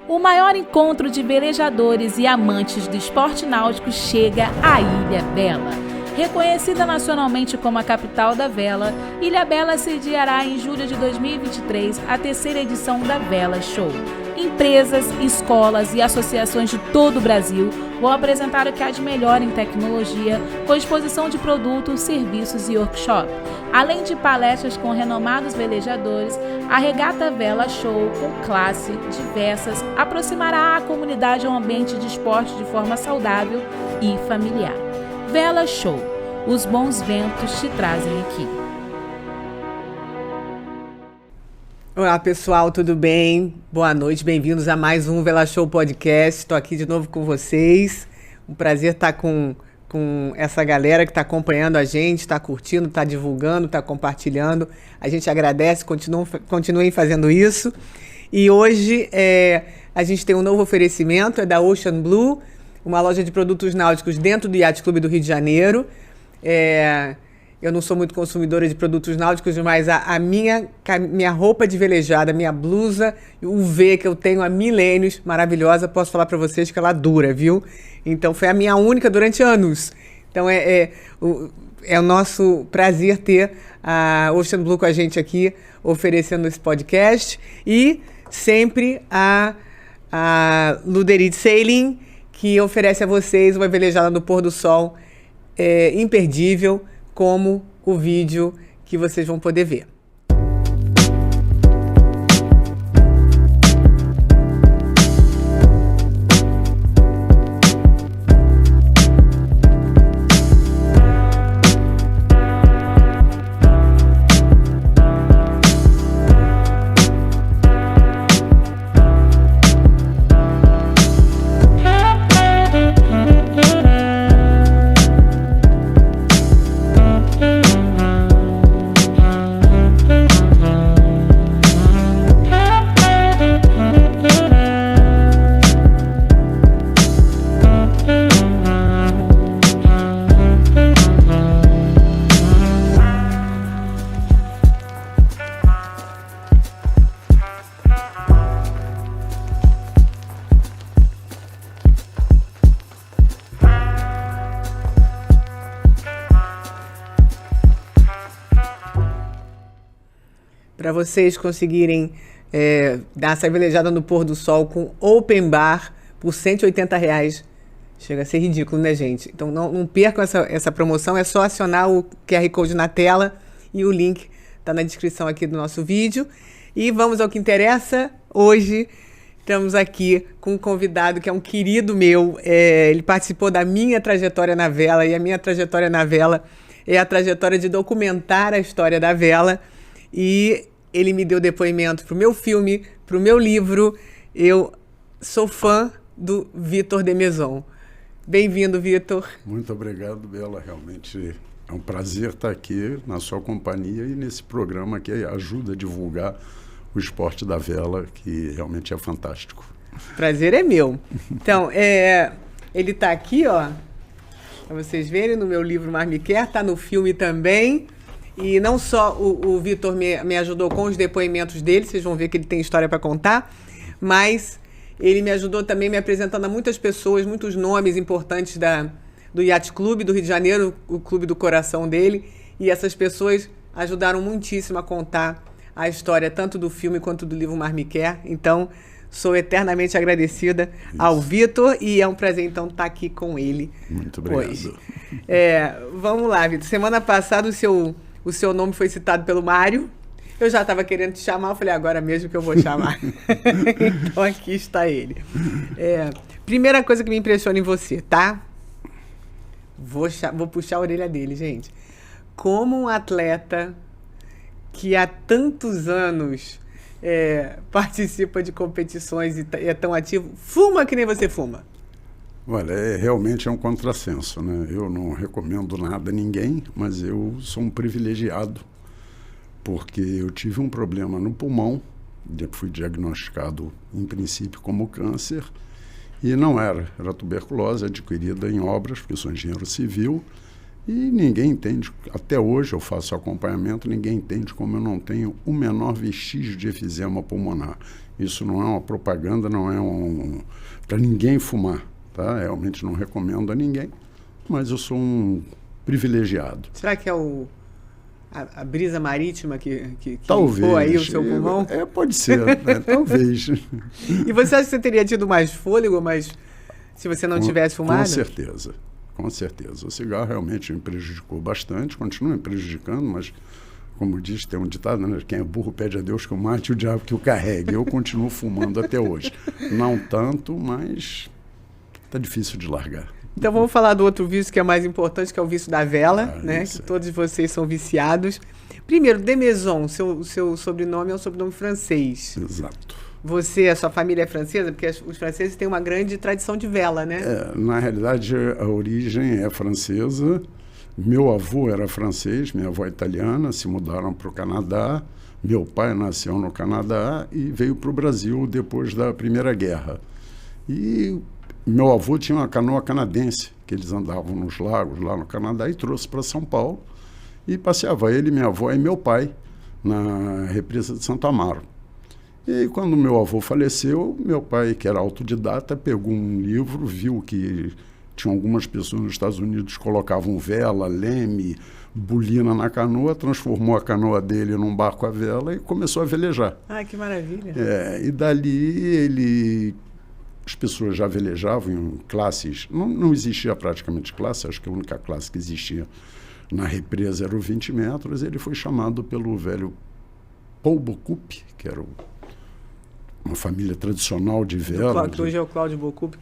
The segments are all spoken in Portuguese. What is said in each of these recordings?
O maior encontro de velejadores e amantes do esporte náutico chega à Ilha Bela. Reconhecida nacionalmente como a capital da vela, Ilha Bela sediará em julho de 2023 a terceira edição da Vela Show. Empresas, escolas e associações de todo o Brasil vão apresentar o que há de melhor em tecnologia, com exposição de produtos, serviços e workshop. Além de palestras com renomados velejadores, a Regata Vela Show, com classe diversas, aproximará a comunidade a um ambiente de esporte de forma saudável e familiar. Vela Show. Os bons ventos te trazem aqui. Olá pessoal, tudo bem? Boa noite, bem-vindos a mais um Vela Show Podcast. Estou aqui de novo com vocês. Um prazer estar com essa galera que está acompanhando a gente, está curtindo, está divulgando, está compartilhando. A gente agradece, continuem fazendo isso. E hoje a gente tem um novo oferecimento, é da Ocean Blue, uma loja de produtos náuticos dentro do Yacht Clube do Rio de Janeiro. Eu não sou muito consumidora de produtos náuticos, mas a minha roupa de velejada, minha blusa UV que eu tenho há milênios, maravilhosa, posso falar para vocês que ela dura, viu? Então foi a minha única durante anos. Então é o nosso prazer ter a Ocean Blue com a gente aqui, oferecendo esse podcast. E sempre a Luderit Sailing, que oferece a vocês uma velejada no pôr do sol imperdível, como o vídeo que vocês vão poder ver. Para vocês conseguirem dar essa velejada no pôr do sol com open bar por R$180. Chega a ser ridículo, né, gente? Então não percam essa promoção, é só acionar o QR Code na tela e o link está na descrição aqui do nosso vídeo. E vamos ao que interessa. Hoje estamos aqui com um convidado que é um querido meu. Ele participou da minha trajetória na vela, e a minha trajetória na vela é a trajetória de documentar a história da vela. E ele me deu depoimento para o meu filme, para o meu livro. Eu sou fã do Vitor Demeson. Bem-vindo, Vitor. Muito obrigado, Bela. Realmente é um prazer estar aqui na sua companhia e nesse programa que ajuda a divulgar o esporte da vela, que realmente é fantástico. Prazer é meu. Então, ele está aqui, ó, para vocês verem, no meu livro Mar Me Quer, está no filme também. E não só o Vitor me ajudou com os depoimentos dele, vocês vão ver que ele tem história para contar, mas ele me ajudou também me apresentando a muitas pessoas, muitos nomes importantes do Yacht Clube do Rio de Janeiro, o clube do coração dele, e essas pessoas ajudaram muitíssimo a contar a história tanto do filme quanto do livro Mar Me Quer. Então, sou eternamente agradecida ao Vitor e é um prazer, então, estar aqui com ele. Muito obrigado. Hoje. Vamos lá, Vitor. Semana passada o seu nome foi citado pelo Mário. Eu já estava querendo te chamar, eu falei, agora mesmo que eu vou chamar. Então aqui está ele. Primeira coisa que me impressiona em você, tá? Vou puxar a orelha dele, gente. Como um atleta que há tantos anos participa de competições e é tão ativo, fuma que nem você fuma. Olha, realmente é um contrassenso, né? Eu não recomendo nada a ninguém, mas eu sou um privilegiado, porque eu tive um problema no pulmão, fui diagnosticado, em princípio, como câncer, e não era tuberculose adquirida em obras, porque eu sou engenheiro civil, E ninguém entende, até hoje eu faço acompanhamento, ninguém entende como eu não tenho o menor vestígio de efizema pulmonar. Isso não é uma propaganda, não é para ninguém fumar, tá? Realmente não recomendo a ninguém, mas eu sou um privilegiado. Será que é a brisa marítima que talvez limpou aí o seu pulmão? Pode ser, né? Talvez. E você acha que você teria tido mais fôlego, mas se você não tivesse fumado? Com certeza. Com certeza. O cigarro realmente me prejudicou bastante, continua me prejudicando, mas, como diz, tem um ditado, né? Quem é burro pede a Deus que o mate e o diabo que o carregue. Eu continuo fumando até hoje. Não tanto, mas está difícil de largar. Então vamos falar do outro vício que é mais importante, que é o vício da vela, né? Isso. Que todos vocês são viciados. Primeiro, de Maison, seu sobrenome é um sobrenome francês. Exato. Você, a sua família é francesa? Porque os franceses têm uma grande tradição de vela, né? Na realidade, a origem é francesa. Meu avô era francês, minha avó é italiana, se mudaram para o Canadá. Meu pai nasceu no Canadá e veio para o Brasil depois da Primeira Guerra. E meu avô tinha uma canoa canadense, que eles andavam nos lagos lá no Canadá, e trouxe para São Paulo. E passeava ele, minha avó e meu pai na represa de Santo Amaro. E quando meu avô faleceu, meu pai, que era autodidata, pegou um livro, viu que tinha algumas pessoas nos Estados Unidos que colocavam vela, leme, bolina na canoa, transformou a canoa dele num barco à vela e começou a velejar. Ai, que maravilha. E dali as pessoas já velejavam em classes, não existia praticamente classe, acho que a única classe que existia na represa era o 20 metros, ele foi chamado pelo velho Paul Bocuse, que era uma família tradicional de vela. Hoje é o Cláudio Bocuse.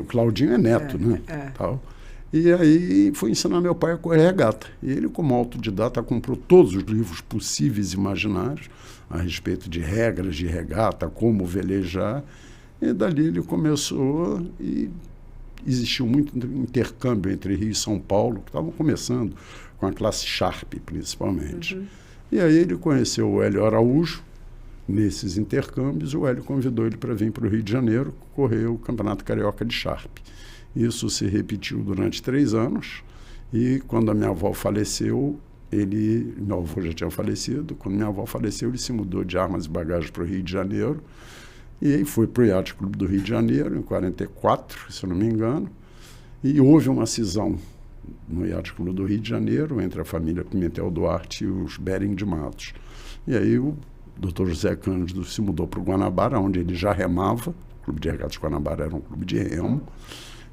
O Claudinho é neto, né? Tal. E aí foi ensinar meu pai a correr regata. E ele, como autodidata, comprou todos os livros possíveis e imaginários a respeito de regras de regata, como velejar. E dali ele começou e existiu muito intercâmbio entre Rio e São Paulo, que estavam começando com a classe Sharp, principalmente. Uhum. E aí ele conheceu o Hélio Araújo. Nesses intercâmbios, o Hélio convidou ele para vir para o Rio de Janeiro correr o Campeonato Carioca de Sharp. Isso se repetiu durante 3 anos e quando a minha avó faleceu, meu avô já tinha falecido, quando minha avó faleceu, ele se mudou de armas e bagagens para o Rio de Janeiro e aí foi para o Yacht Clube do Rio de Janeiro, em 1944, se eu não me engano, e houve uma cisão no Yacht Clube do Rio de Janeiro entre a família Pimentel Duarte e os Bering de Matos. E aí o Dr. José Cândido se mudou para o Guanabara, onde ele já remava. O Clube de Regatas Guanabara era um clube de remo.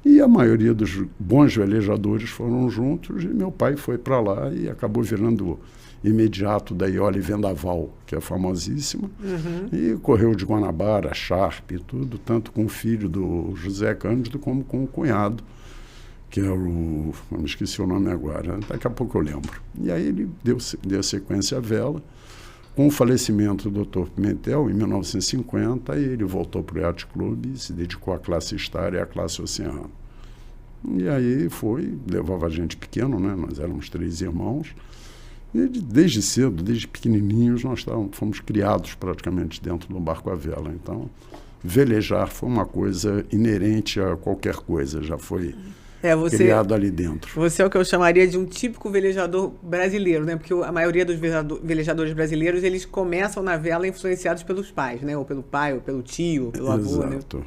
E a maioria dos bons velejadores foram juntos. E meu pai foi para lá e acabou virando imediato da Iole Vendaval, que é famosíssima. Uhum. E correu de Guanabara, Sharp e tudo, tanto com o filho do José Cândido como com o cunhado, que é eu me esqueci o nome agora, daqui a pouco eu lembro. E aí ele deu sequência à vela. Com o falecimento do Dr. Pimentel, em 1950, ele voltou para o Yacht Club e se dedicou à classe Star e à classe Oceano. E aí levava a gente pequeno, né? Nós éramos 3 irmãos. E desde cedo, desde pequenininhos, nós fomos criados praticamente dentro do barco à vela. Então, velejar foi uma coisa inerente a qualquer coisa, já foi criado ali dentro. Você é o que eu chamaria de um típico velejador brasileiro, né? Porque a maioria dos velejadores brasileiros, eles começam na vela influenciados pelos pais, né? Ou pelo pai, ou pelo tio, ou pelo avô, né? Exato.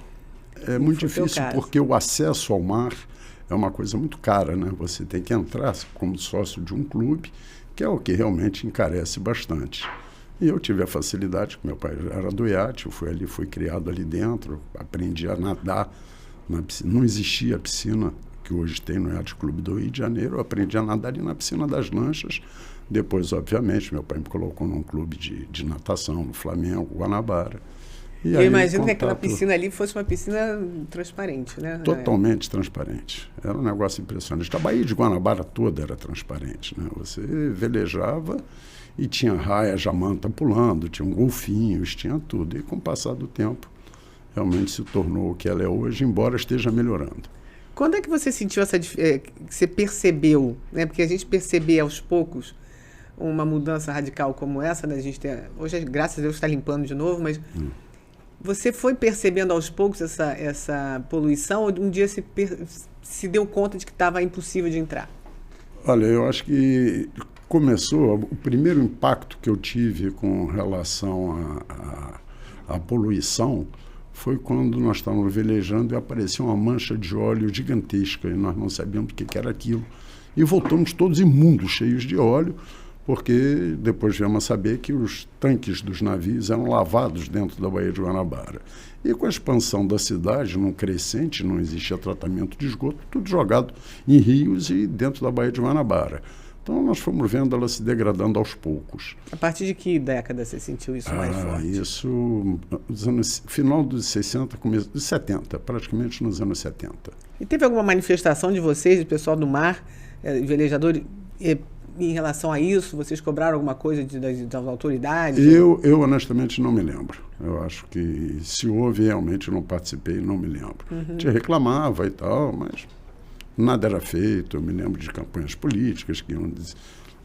É muito difícil porque o acesso ao mar é uma coisa muito cara, né? Você tem que entrar como sócio de um clube, que é o que realmente encarece bastante. E eu tive a facilidade, que meu pai era do iate, eu fui criado ali dentro, aprendi a nadar na piscina. Não existia a piscina que hoje tem no Yacht Clube do Rio de Janeiro, eu aprendi a nadar ali na piscina das lanchas. Depois, obviamente, meu pai me colocou num clube de natação, no Flamengo, Guanabara. E eu imagino que aquela piscina ali fosse uma piscina transparente, né? Totalmente transparente. Era um negócio impressionante. A Baía de Guanabara toda era transparente, né? Você velejava e tinha raia, jamanta pulando, tinha golfinhos, tinha tudo. E com o passar do tempo, realmente se tornou o que ela é hoje, embora esteja melhorando. Quando é que você sentiu que você percebeu, né? Porque a gente percebe aos poucos uma mudança radical como essa, né? A gente hoje, graças a Deus, está limpando de novo, mas você foi percebendo aos poucos essa poluição ou um dia se deu conta de que estava impossível de entrar? Olha, eu acho que começou, o primeiro impacto que eu tive com relação à poluição foi quando nós estávamos velejando e apareceu uma mancha de óleo gigantesca e nós não sabíamos o que era aquilo. E voltamos todos imundos, cheios de óleo, porque depois viemos a saber que os tanques dos navios eram lavados dentro da Baía de Guanabara. E com a expansão da cidade, num crescente, não existia tratamento de esgoto, tudo jogado em rios e dentro da Baía de Guanabara. Então nós fomos vendo ela se degradando aos poucos. A partir de que década você sentiu isso mais forte? Isso, final dos 60, começo dos 70, praticamente nos anos 70. E teve alguma manifestação de vocês, do pessoal do mar, velejador, em relação a isso? Vocês cobraram alguma coisa das autoridades? Eu honestamente não me lembro. Eu acho que se houve, realmente não participei, não me lembro. A gente reclamava e tal, mas nada era feito. Eu me lembro de campanhas políticas que iam dizer,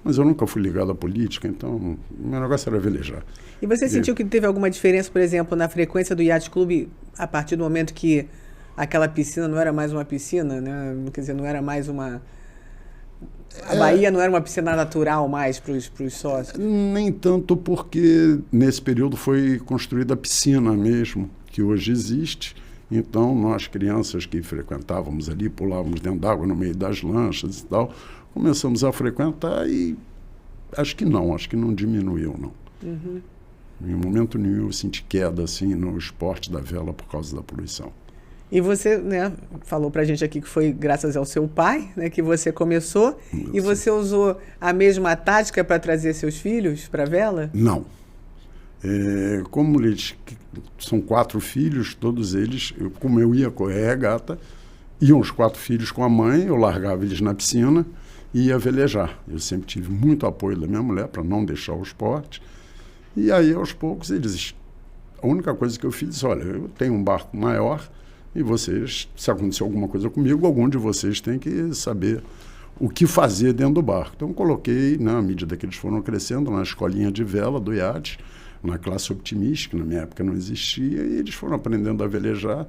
mas eu nunca fui ligado à política, então o meu negócio era velejar. E você sentiu que teve alguma diferença, por exemplo, na frequência do Yacht Club a partir do momento que aquela piscina não era mais uma piscina, né? Quer dizer, não era mais uma... A Bahia não era uma piscina natural mais para os sócios? Nem tanto, porque nesse período foi construída a piscina mesmo, que hoje existe. Então, nós, crianças que frequentávamos ali, pulávamos dentro d'água no meio das lanchas e tal, começamos a frequentar e acho que não diminuiu, não. Em momento nenhum eu senti queda assim, no esporte da vela por causa da poluição. E você, né, falou pra gente aqui que foi graças ao seu pai, né, que você começou. E você usou a mesma tática para trazer seus filhos para a vela? Não. Como eles são 4 filhos, todos eles, como eu ia correr regata, iam os 4 filhos com a mãe, eu largava eles na piscina e ia velejar. Eu sempre tive muito apoio da minha mulher para não deixar o esporte. E aí, aos poucos, a única coisa que eu fiz, olha, eu tenho um barco maior, e vocês, se acontecer alguma coisa comigo, algum de vocês tem que saber o que fazer dentro do barco. Então, coloquei, na medida que eles foram crescendo, na escolinha de vela do iate, na classe Optimist, que na minha época não existia, e eles foram aprendendo a velejar,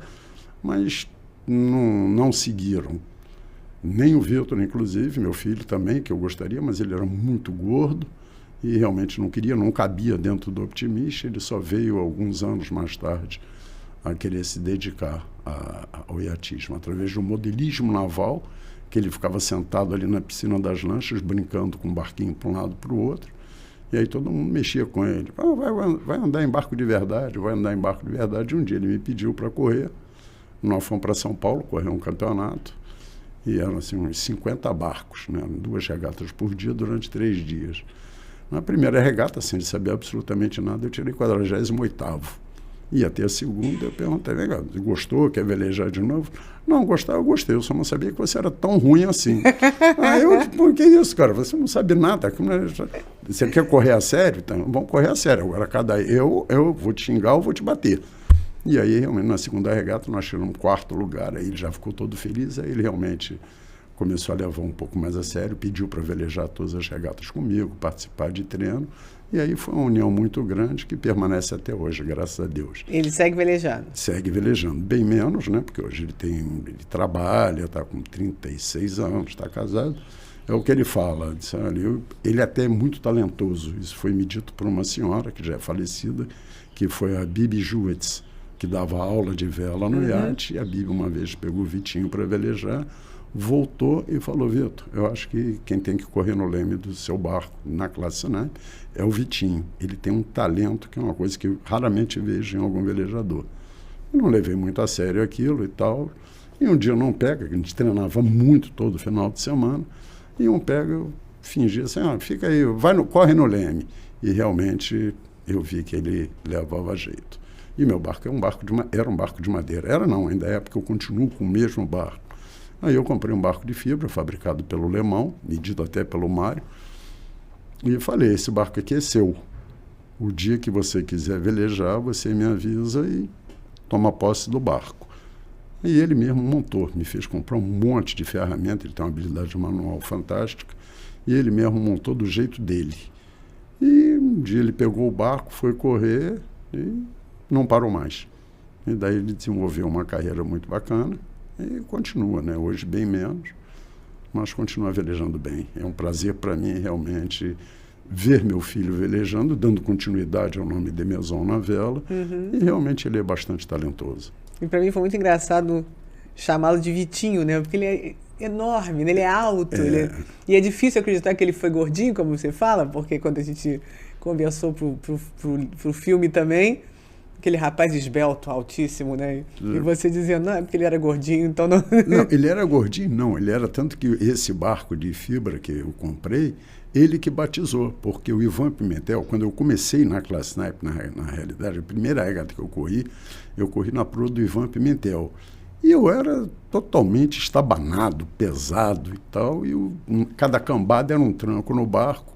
mas não seguiram. Nem o Vitor, inclusive, meu filho também, que eu gostaria, mas ele era muito gordo e realmente não queria, não cabia dentro do Optimist. Ele só veio alguns anos mais tarde a querer se dedicar ao iatismo, através do modelismo naval, que ele ficava sentado ali na piscina das lanchas, brincando com um barquinho para um lado para o outro, e aí todo mundo mexia com ele. Vai andar em barco de verdade, vai andar em barco de verdade. Um dia ele me pediu para correr, nós fomos para São Paulo, correr um campeonato, e eram assim, uns 50 barcos, né? 2 regatas por dia durante 3 dias. Na primeira regata, sem saber absolutamente nada, eu tirei 48º. Ia ter a segunda, eu perguntei, gostou, quer velejar de novo? Não, eu gostei, eu só não sabia que você era tão ruim assim. Aí eu, tipo, que isso, cara? Você não sabe nada. Você quer correr a sério? Então, vamos correr a sério. Agora, eu vou te xingar, eu vou te bater. E aí, realmente, na segunda regata, nós tiramos 4º lugar, aí ele já ficou todo feliz, aí ele realmente começou a levar um pouco mais a sério, pediu para velejar todas as regatas comigo, participar de treino. E aí foi uma união muito grande que permanece até hoje, graças a Deus. Ele segue velejando? Segue velejando. Bem menos, né? Porque hoje ele trabalha, está com 36 anos, está casado. É o que ele fala. Disse, olha, ele até é muito talentoso. Isso foi me dito por uma senhora, que já é falecida, que foi a Bibi Juetz, que dava aula de vela no iate. E a Bibi uma vez pegou o Vitinho para velejar, voltou e falou, Vitor, eu acho que quem tem que correr no leme do seu barco, na classe Sinai, é o Vitinho. Ele tem um talento que é uma coisa que eu raramente vejo em algum velejador. Eu não levei muito a sério aquilo e tal. E um dia eu não pega, a gente treinava muito todo final de semana, e um pega, eu fingia assim, fica aí, corre no leme. E realmente eu vi que ele levava jeito. E meu barco era um barco de madeira. Era não, ainda é porque eu continuo com o mesmo barco. Aí eu comprei um barco de fibra, fabricado pelo Lemão, medido até pelo Mário, e falei, esse barco aqui é seu. O dia que você quiser velejar, você me avisa e toma posse do barco. E ele mesmo montou, me fez comprar um monte de ferramenta, ele tem uma habilidade manual fantástica, e ele mesmo montou do jeito dele. E um dia ele pegou o barco, foi correr e não parou mais. E daí ele desenvolveu uma carreira muito bacana, e continua, né? Hoje bem menos, mas continua velejando bem. É um prazer para mim, realmente, ver meu filho velejando, dando continuidade ao nome de Maison na vela, e realmente ele é bastante talentoso. E para mim foi muito engraçado chamá-lo de Vitinho, né? Porque ele é enorme, né? Ele é alto. E é difícil acreditar que ele foi gordinho, como você fala, porque quando a gente conversou pro filme também, aquele rapaz esbelto, altíssimo, né? E você dizendo, não, é porque ele era gordinho, então não... Não, ele era gordinho, não. Ele era tanto que esse barco de fibra que eu comprei, ele que batizou, porque o Ivan Pimentel, quando eu comecei na Class Snipe, na realidade, a primeira regata que eu corri na proa do Ivan Pimentel. E eu era totalmente estabanado, pesado e tal, e cada cambada era um tranco no barco,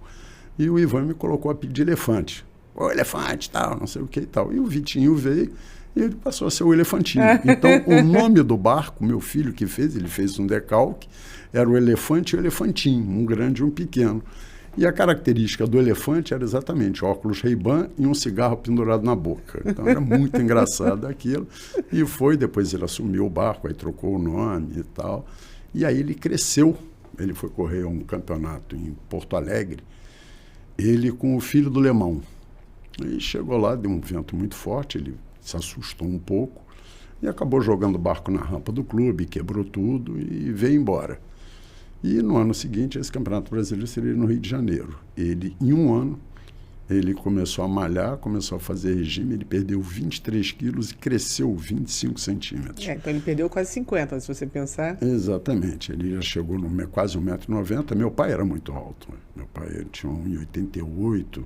e o Ivan me colocou a pedir elefante. O elefante, tal, não sei o que e tal. E o Vitinho veio e ele passou a ser o Elefantinho. Então, o nome do barco, meu filho que fez, ele fez um decalque, era o Elefante e o Elefantinho, um grande e um pequeno. E a característica do elefante era exatamente óculos Ray-Ban e um cigarro pendurado na boca. Então, era muito engraçado aquilo. E depois ele assumiu o barco, aí trocou o nome e tal. E aí ele cresceu. Ele foi correr um campeonato em Porto Alegre, ele com o filho do Lemão. E chegou lá, deu um vento muito forte, ele se assustou um pouco e acabou jogando o barco na rampa do clube, quebrou tudo e veio embora. E no ano seguinte, esse Campeonato Brasileiro seria no Rio de Janeiro. Ele, em um ano, ele começou a malhar, começou a fazer regime, ele perdeu 23 quilos e cresceu 25 centímetros. Então ele perdeu quase 50, se você pensar. Exatamente, ele já chegou quase 1,90 m. Meu pai era muito alto. Meu pai tinha 1,88 m,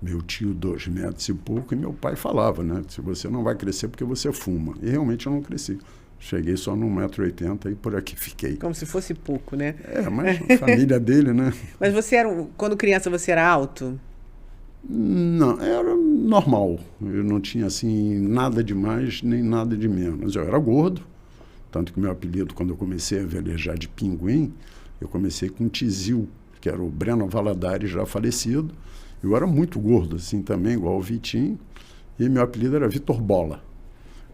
meu tio 2 metros e pouco, e meu pai falava, né? Se você não vai crescer porque você fuma. E realmente eu não cresci. Cheguei só no 1,80 m e por aqui fiquei. Como se fosse pouco, né? Mas a família dele, né? Mas quando criança você era alto? Não, era normal. Eu não tinha, assim, nada de mais nem nada de menos. Eu era gordo, tanto que meu apelido, quando eu comecei a velejar de pinguim, eu comecei com Tizil, que era o Breno Valadares, já falecido. Eu era muito gordo, assim, também, igual o Vitinho, e meu apelido era Vitor Bola.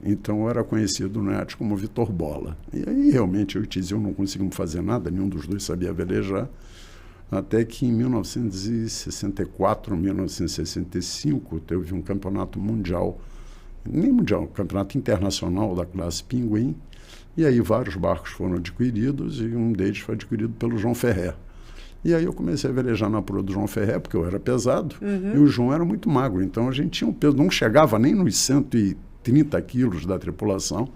Então, eu era conhecido no EAT como Vitor Bola. E aí, realmente, eu e o Tizil não conseguimos fazer nada, nenhum dos dois sabia velejar, até que em 1964, 1965, teve um campeonato mundial, nem mundial, campeonato internacional da classe Pinguim, e aí vários barcos foram adquiridos, e um deles foi adquirido pelo João Ferrer. E aí eu comecei a velejar na proa do João Ferrer, porque eu era pesado, e o João era muito magro, então a gente tinha um peso, não chegava nem nos 130 quilos da tripulação,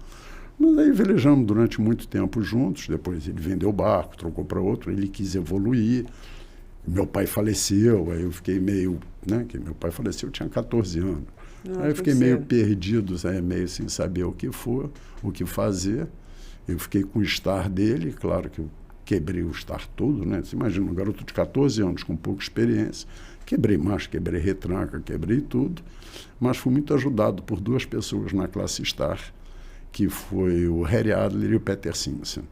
mas aí velejamos durante muito tempo juntos. Depois ele vendeu o barco, trocou para outro, ele quis evoluir. Meu pai faleceu, aí eu fiquei meio, né, que meu pai faleceu, eu tinha 14 anos. Aí eu fiquei meio perdido, meio sem saber o que fazer. Eu fiquei com o Star dele, claro que eu quebrei o Star todo, né? Você imagina, um garoto de 14 anos com pouca experiência, quebrei macho, quebrei retranca, quebrei tudo, mas fui muito ajudado por duas pessoas na classe Star, que foi o Harry Adler e o Peter Simpson.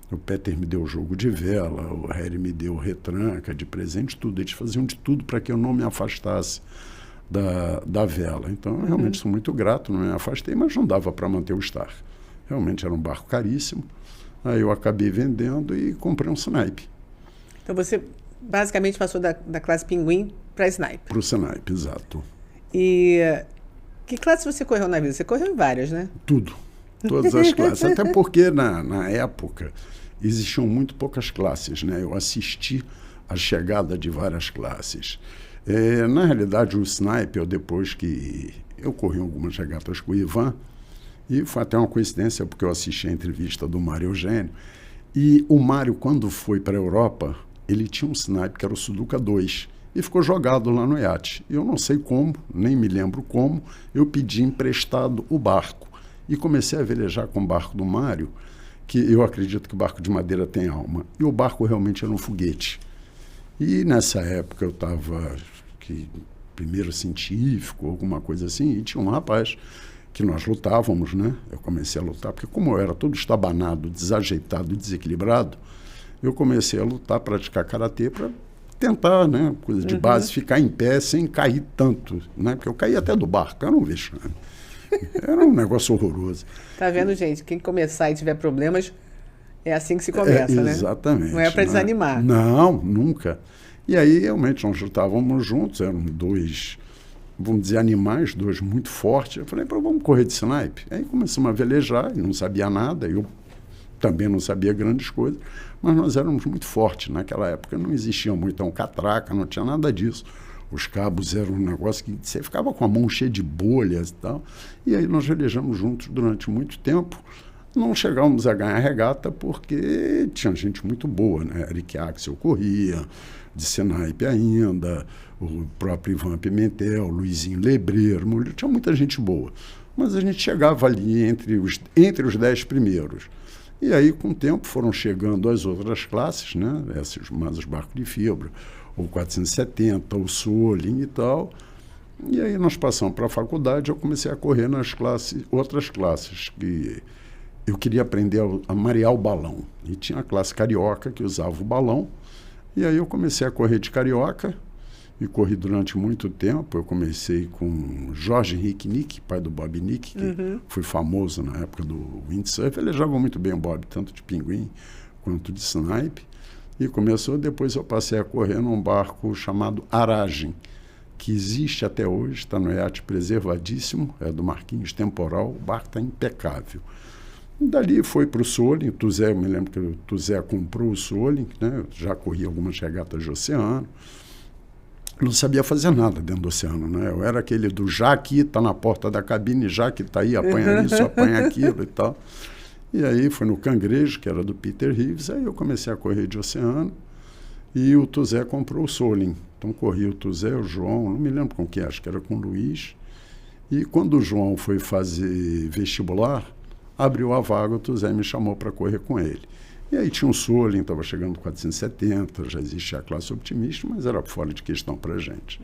O Peter me deu o jogo de vela, o Harry me deu retranca, de presente, tudo. Eles faziam de tudo para que eu não me afastasse da vela. Então, eu realmente sou muito grato, não me afastei, mas não dava para manter o Star. Realmente era um barco caríssimo. Aí eu acabei vendendo e comprei um Snipe. Então, você basicamente passou da classe Pinguim para Snipe. Para o Snipe, exato. E que classe você correu na vida? Você correu em várias, né? Tudo. Todas as classes. Até porque, na época, existiam muito poucas classes, né? Eu assisti à chegada de várias classes. Na realidade, o Snipe, depois que eu corri algumas regatas com o Ivan, e foi até uma coincidência, porque eu assisti a entrevista do Mário Eugênio, e o Mário, quando foi para a Europa, ele tinha um Snipe que era o Suduca 2, e ficou jogado lá no iate. Eu não sei como, nem me lembro como, eu pedi emprestado o barco. E comecei a velejar com o barco do Mário, que eu acredito que o barco de madeira tem alma. E o barco realmente era um foguete. E nessa época eu estava primeiro científico, alguma coisa assim, e tinha um rapaz que nós lutávamos, né? Eu comecei a lutar, porque como eu era todo estabanado, desajeitado, desequilibrado, eu comecei a lutar, praticar karatê para tentar, né, coisa de base, ficar em pé sem cair tanto, né? Porque eu caí até do barco, era um vexame. Era um negócio horroroso. Tá vendo, gente? Quem começar e tiver problemas, É assim que se começa, né? Exatamente. Não é para desanimar. Não, nunca. E aí, realmente, nós estávamos juntos, eram dois, vamos dizer, animais, dois muito fortes. Eu falei, vamos correr de snipe. Aí começamos a velejar, e não sabia nada, eu também não sabia grandes coisas, mas nós éramos muito fortes. Naquela época não existia muito catraca, não tinha nada disso. Os cabos eram um negócio que você ficava com a mão cheia de bolhas e tal. E aí nós velejamos juntos durante muito tempo. Não chegamos a ganhar regata porque tinha gente muito boa, né? Eric Axel corria, de snipe ainda, o próprio Ivan Pimentel, Luizinho Lebreiro, tinha muita gente boa. Mas a gente chegava ali entre os 10 primeiros. E aí, com o tempo, foram chegando as outras classes, né? Mais os barcos de fibra, o 470, o Solim e tal. E aí nós passamos para a faculdade, eu comecei a correr nas outras classes, que eu queria aprender a marear o balão. E tinha a classe carioca, que usava o balão. E aí eu comecei a correr de carioca, e corri durante muito tempo. Eu comecei com Jorge Henrique Nick, pai do Bob Nick, que foi famoso na época do windsurf. Ele velejava muito bem o Bob, tanto de pinguim quanto de snipe. E depois eu passei a correr num barco chamado Aragem, que existe até hoje, está no iate preservadíssimo, é do Marquinhos Temporal, o barco está impecável. Dali foi para o Solim, eu me lembro que o Tuzé comprou o Solim, né? Eu já corri algumas regatas de oceano. Não sabia fazer nada dentro do oceano, né? Eu era aquele do já aqui, está na porta da cabine, já que está aí, apanha isso, apanha aquilo e tal. E aí foi no Cangrejo, que era do Peter Reeves, aí eu comecei a correr de oceano e o Tuzé comprou o Solim. Então corria o Tuzé, o João, não me lembro com quem, acho que era com o Luiz. E quando o João foi fazer vestibular, abriu a vaga, o Tuzé me chamou para correr com ele. E aí tinha um Solim, estava chegando 470, já existia a classe optimista, mas era fora de questão para a gente.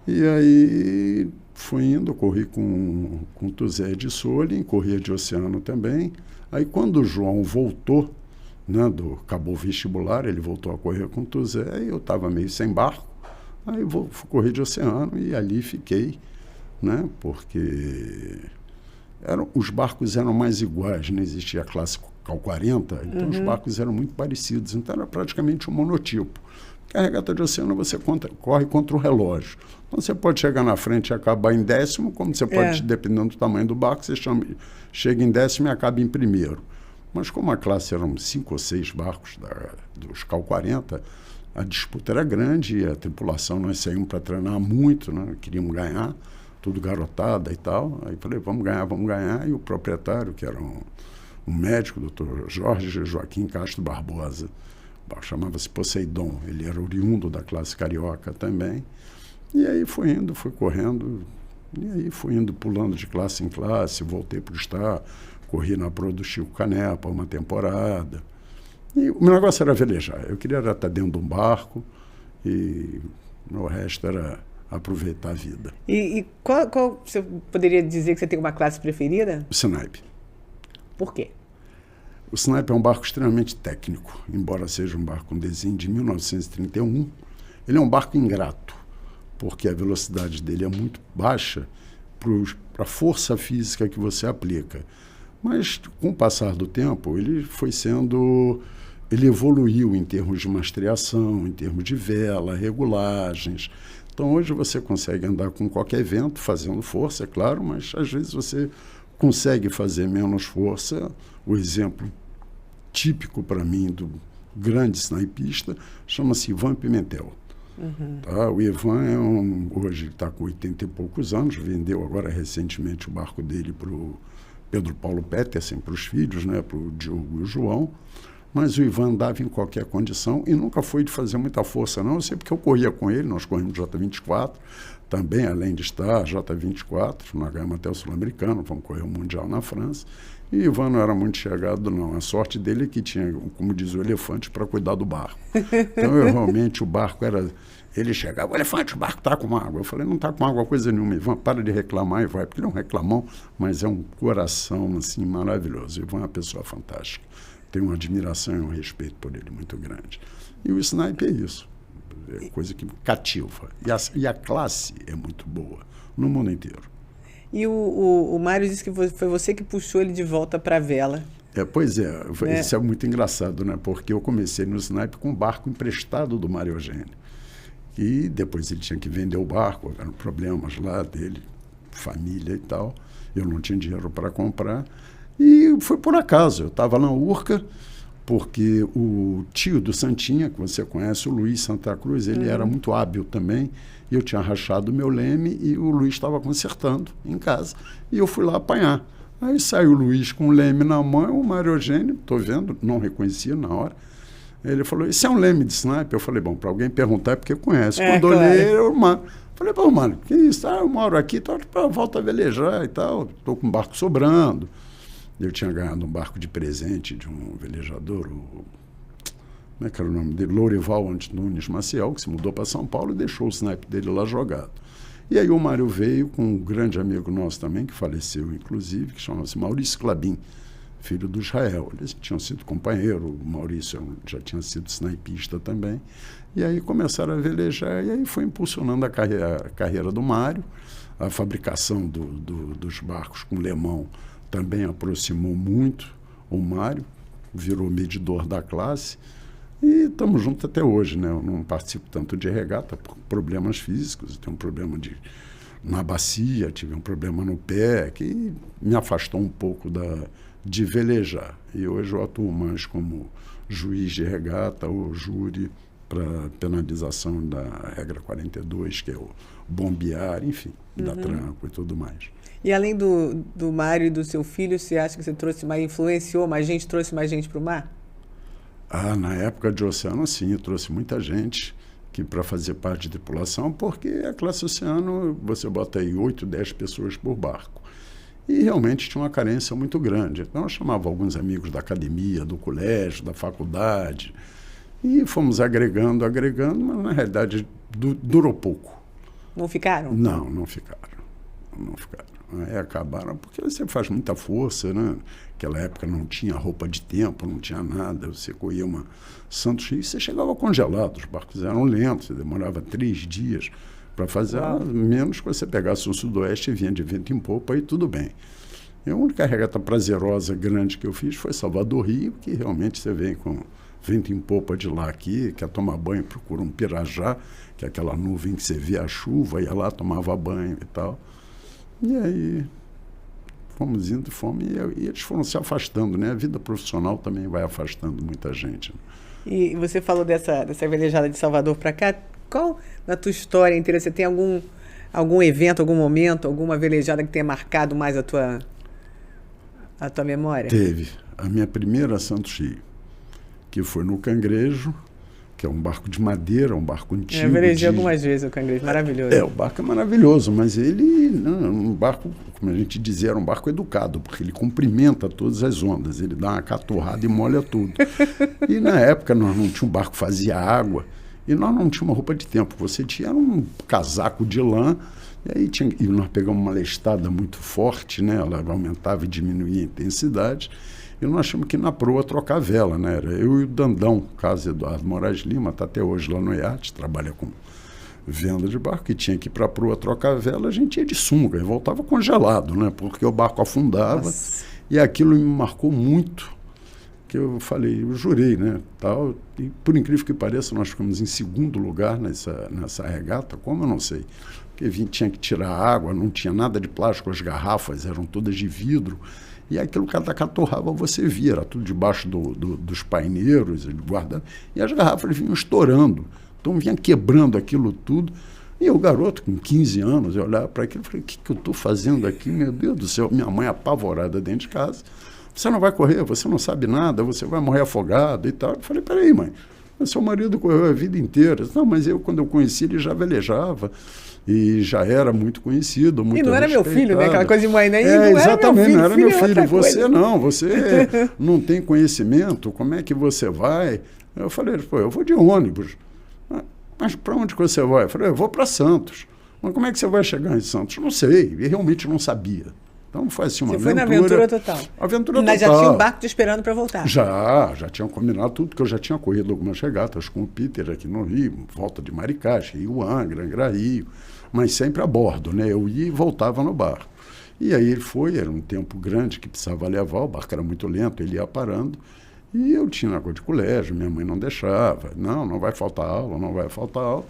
E aí fui indo, corri com o Tuzé de Solim, corria de oceano também. Aí quando o João voltou, né, acabou o vestibular, ele voltou a correr com o Tuzé, aí eu estava meio sem barco, aí fui correr de oceano e ali fiquei, né, porque os barcos eram mais iguais, não existia a classe Cal 40, então os barcos eram muito parecidos, então era praticamente um monotipo. Porque a regata de oceano você corre contra o relógio. Então você pode chegar na frente e acabar em 10º, como você pode, dependendo do tamanho do barco, você chega em 10º e acaba em primeiro. Mas como a classe eram 5 ou 6 barcos dos Cal 40, a disputa era grande e a tripulação, nós saímos para treinar muito, né? Queríamos ganhar, tudo garotada e tal. Aí falei, vamos ganhar. E o proprietário, que era um médico, o Dr. Jorge Joaquim Castro Barbosa, chamava-se Poseidon, ele era oriundo da classe carioca também. E aí fui correndo, e aí fui indo pulando de classe em classe, voltei para o Star, corri na Pro do Chico Canepa uma temporada. E o meu negócio era velejar, eu queria estar dentro de um barco e o resto era aproveitar a vida. E qual você poderia dizer que você tem uma classe preferida? O Snipe. Por quê? O Snipe é um barco extremamente técnico, embora seja um barco com desenho de 1931. Ele é um barco ingrato, porque a velocidade dele é muito baixa para a força física que você aplica. Mas, com o passar do tempo, ele evoluiu em termos de mastreação, em termos de vela, regulagens. Então, hoje você consegue andar com qualquer vento, fazendo força, é claro, mas às vezes você consegue fazer menos força. O exemplo típico para mim do grande snipista chama-se Ivan Pimentel. Tá? O Ivan hoje está com 80 e poucos anos, vendeu agora recentemente o barco dele para o Pedro Paulo Petersen, para os filhos, né, para o Diogo e o João. Mas o Ivan andava em qualquer condição e nunca foi de fazer muita força, não. Eu sei porque eu corria com ele, nós corrimos J24, também, além de estar J24, nós ganhamos até o Sul-Americano, vamos correr o Mundial na França. E o Ivan não era muito chegado, não. A sorte dele é que tinha, como diz o elefante, para cuidar do barco. Então, realmente, o barco era... Ele chegava, o elefante, o barco está com água. Eu falei, não está com água coisa nenhuma, Ivan, para de reclamar e vai. Porque ele é um reclamão, mas é um coração, assim, maravilhoso. O Ivan é uma pessoa fantástica. Tenho uma admiração e um respeito por ele muito grande. E o snipe é isso. É coisa que cativa. E a classe é muito boa, no mundo inteiro. E o Mário disse que foi você que puxou ele de volta para a vela. Pois é, né? Isso é muito engraçado, né? Porque eu comecei no sniper com um barco emprestado do Mário Eugênio. E depois ele tinha que vender o barco, eram problemas lá dele, família e tal. Eu não tinha dinheiro para comprar. E foi por acaso, eu estava na Urca, porque o tio do Santinha, que você conhece, o Luiz Santa Cruz, ele era muito hábil também. E eu tinha rachado o meu leme e o Luiz estava consertando em casa. E eu fui lá apanhar. Aí saiu o Luiz com o leme na mão, o Mário Eugênio, estou vendo, não reconhecia na hora. Ele falou, isso é um leme de sniper? Eu falei, bom, para alguém perguntar é porque conhece. Quando eu olhei, eu falei, pô, mano, que isso? Eu moro aqui, volta a velejar e tal, estou com um barco sobrando. Eu tinha ganhado um barco de presente de um velejador, como é que era o nome dele? Lourival Antunes Maciel, que se mudou para São Paulo e deixou o sniper dele lá jogado. E aí o Mário veio com um grande amigo nosso também, que faleceu inclusive, que chamava-se Maurício Clabin, filho do Israel. Eles tinham sido companheiro, o Maurício já tinha sido snipista também. E aí começaram a velejar e aí foi impulsionando a carreira do Mário. A fabricação dos barcos com lemão também aproximou muito o Mário, virou medidor da classe. E estamos juntos até hoje, né? Eu não participo tanto de regata por problemas físicos. Eu tenho um problema na bacia, tive um problema no pé, que me afastou um pouco de velejar. E hoje eu atuo mais como juiz de regata ou júri para penalização da regra 42, que é o bombear, enfim, da tranco e tudo mais. E além do Mário e do seu filho, você acha que você influenciou mais gente, trouxe mais gente para o mar? Na época de oceano, sim, eu trouxe muita gente para fazer parte de tripulação, porque a classe oceano, você bota aí 8, 10 pessoas por barco. E realmente tinha uma carência muito grande. Então eu chamava alguns amigos da academia, do colégio, da faculdade, e fomos agregando, mas na realidade durou pouco. Não ficaram? Não ficaram. Aí acabaram, porque você faz muita força, né? Naquela época não tinha roupa de tempo, não tinha nada. Você corria uma Santos Rio e você chegava congelado. Os barcos eram lentos, você demorava 3 dias para fazer, menos que você pegasse o sudoeste e vinha de vento em popa e tudo bem. E a única regata prazerosa grande que eu fiz foi Salvador Rio, que realmente você vem com vento em popa de lá aqui, quer tomar banho, procura um pirajá, que é aquela nuvem que você vê a chuva, ia lá, tomava banho e tal. E aí fomos indo, e eles foram se afastando, né? A vida profissional também vai afastando muita gente. E você falou dessa velejada de Salvador para cá. Qual, na tua história inteira, você tem algum evento, algum momento, alguma velejada que tenha marcado mais a tua memória? Teve. A minha primeira Santos Rio, que foi no Cangrejo, que é um barco de madeira, um barco antigo. Eu velejei algumas vezes o Cangrejo, maravilhoso. O barco é maravilhoso, mas ele, um barco, como a gente dizia, era um barco educado, porque ele cumprimenta todas as ondas, ele dá uma caturrada e molha tudo. E na época nós não tínhamos um barco que fazia água, e nós não tínhamos uma roupa de tempo, você tinha um casaco de lã, e nós pegamos uma lestada muito forte, né? Ela aumentava e diminuía a intensidade, e nós tínhamos que ir na proa trocar vela, né? Era eu e o Dandão, caso Eduardo Moraes Lima, está até hoje lá no iate, trabalha com venda de barco, que tinha que ir para a proa trocar vela, a gente ia de sunga e voltava congelado, né? Porque o barco afundava. Nossa. E aquilo me marcou muito, que eu falei, eu jurei, né? Tal, e por incrível que pareça, nós ficamos em segundo lugar nessa regata, como eu não sei, porque tinha que tirar água, não tinha nada de plástico, as garrafas eram todas de vidro, e aquilo que ela catorrava você via, era tudo debaixo dos paineiros, e as garrafas vinham estourando, então vinha quebrando aquilo tudo. E o garoto, com 15 anos, eu olhava para aquilo e falei, o que eu estou fazendo aqui? Meu Deus do céu, minha mãe apavorada dentro de casa, você não vai correr, você não sabe nada, você vai morrer afogado e tal. Eu falei, peraí, mãe, seu marido correu a vida inteira. Não, mas quando eu conheci, ele já velejava e já era muito conhecido, muito E não era meu filho, né? Aquela coisa de mãe, né? Exatamente, não era meu filho. Você não, você não tem conhecimento, como é que você vai? Eu falei, pô, eu vou de ônibus. Mas para onde que você vai? Eu falei, eu vou para Santos. Mas como é que você vai chegar em Santos? Não sei, eu realmente não sabia. Então foi assim uma aventura. Você foi na aventura total. Aventura Mas total. Já tinha um barco te esperando para voltar. Já tinha combinado tudo, porque eu já tinha corrido algumas regatas com o Peter aqui no Rio, volta de Maricá, Rio Angra, Angra Rio, mas sempre a bordo, né? Eu ia e voltava no barco. E aí ele foi, era um tempo grande que precisava levar, o barco era muito lento, ele ia parando. E eu tinha negócio de colégio, minha mãe não deixava. Não vai faltar aula, não vai faltar aula.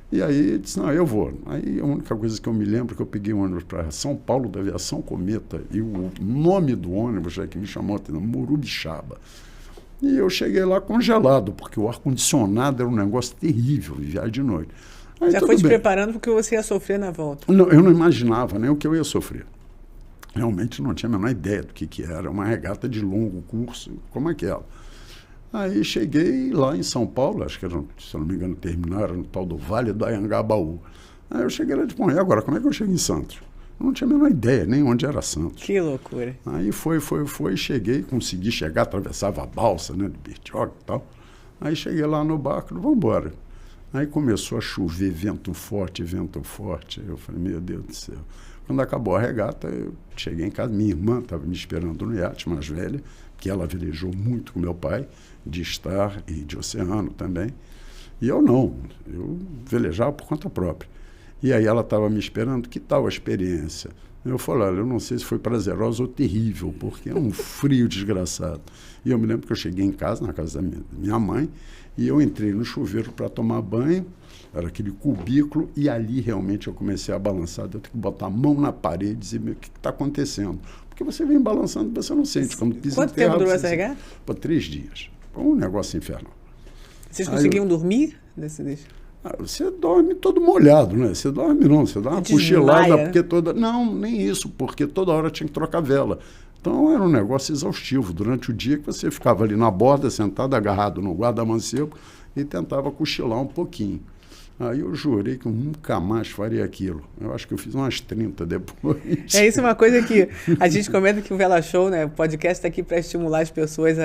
E aí eu disse, não, eu vou. Aí a única coisa que eu me lembro é que eu peguei um ônibus para São Paulo, da Aviação Cometa, e o nome do ônibus, já que me chamou, Morubixaba. E eu cheguei lá congelado, porque o ar-condicionado era um negócio terrível, viajar de noite. Aí, já foi te preparando porque você ia sofrer na volta? Não, eu não imaginava nem o que eu ia sofrer. Realmente não tinha a menor ideia do que era. Uma regata de longo curso, como aquela. Aí cheguei lá em São Paulo, acho que era, se eu não me engano, terminaram no tal do Vale do Anhangabaú. Aí eu cheguei lá e disse, bom, e agora, como é que eu chego em Santos? Eu não tinha a menor ideia, nem onde era Santos. Que loucura. Aí foi, cheguei, consegui chegar, atravessava a balsa, né, de Bertioga e tal. Aí cheguei lá no barco, vamos embora. Aí começou a chover, vento forte. Eu falei, meu Deus do céu. Quando acabou a regata, eu cheguei em casa, minha irmã estava me esperando no iate, mais velha, que ela velejou muito com meu pai, de estar e de oceano também. E eu não, eu velejava por conta própria. E aí ela estava me esperando, que tal a experiência? Eu falei, olha, eu não sei se foi prazerosa ou terrível, porque é um frio desgraçado. E eu me lembro que eu cheguei em casa, na casa da minha mãe, e eu entrei no chuveiro para tomar banho, era aquele cubículo, e ali realmente eu comecei a balançar, eu tenho que botar a mão na parede e dizer, o que está acontecendo? Porque você vem balançando, você não sente. Quando pisa Quanto tempo durou essa regata? Por 3 dias. Foi um negócio infernal. Vocês conseguiam dormir? Você dorme todo molhado, né? Você dorme não, você dá uma cochilada, porque toda... Não, nem isso, porque toda hora tinha que trocar vela. Então era um negócio exaustivo. Durante o dia que você ficava ali na borda, sentado, agarrado no guarda-mancebo e tentava cochilar um pouquinho. Aí eu jurei que eu nunca mais faria aquilo. Eu acho que eu fiz umas 30 depois. Isso é uma coisa que a gente comenta que o Vela Show, né, o podcast está aqui para estimular as pessoas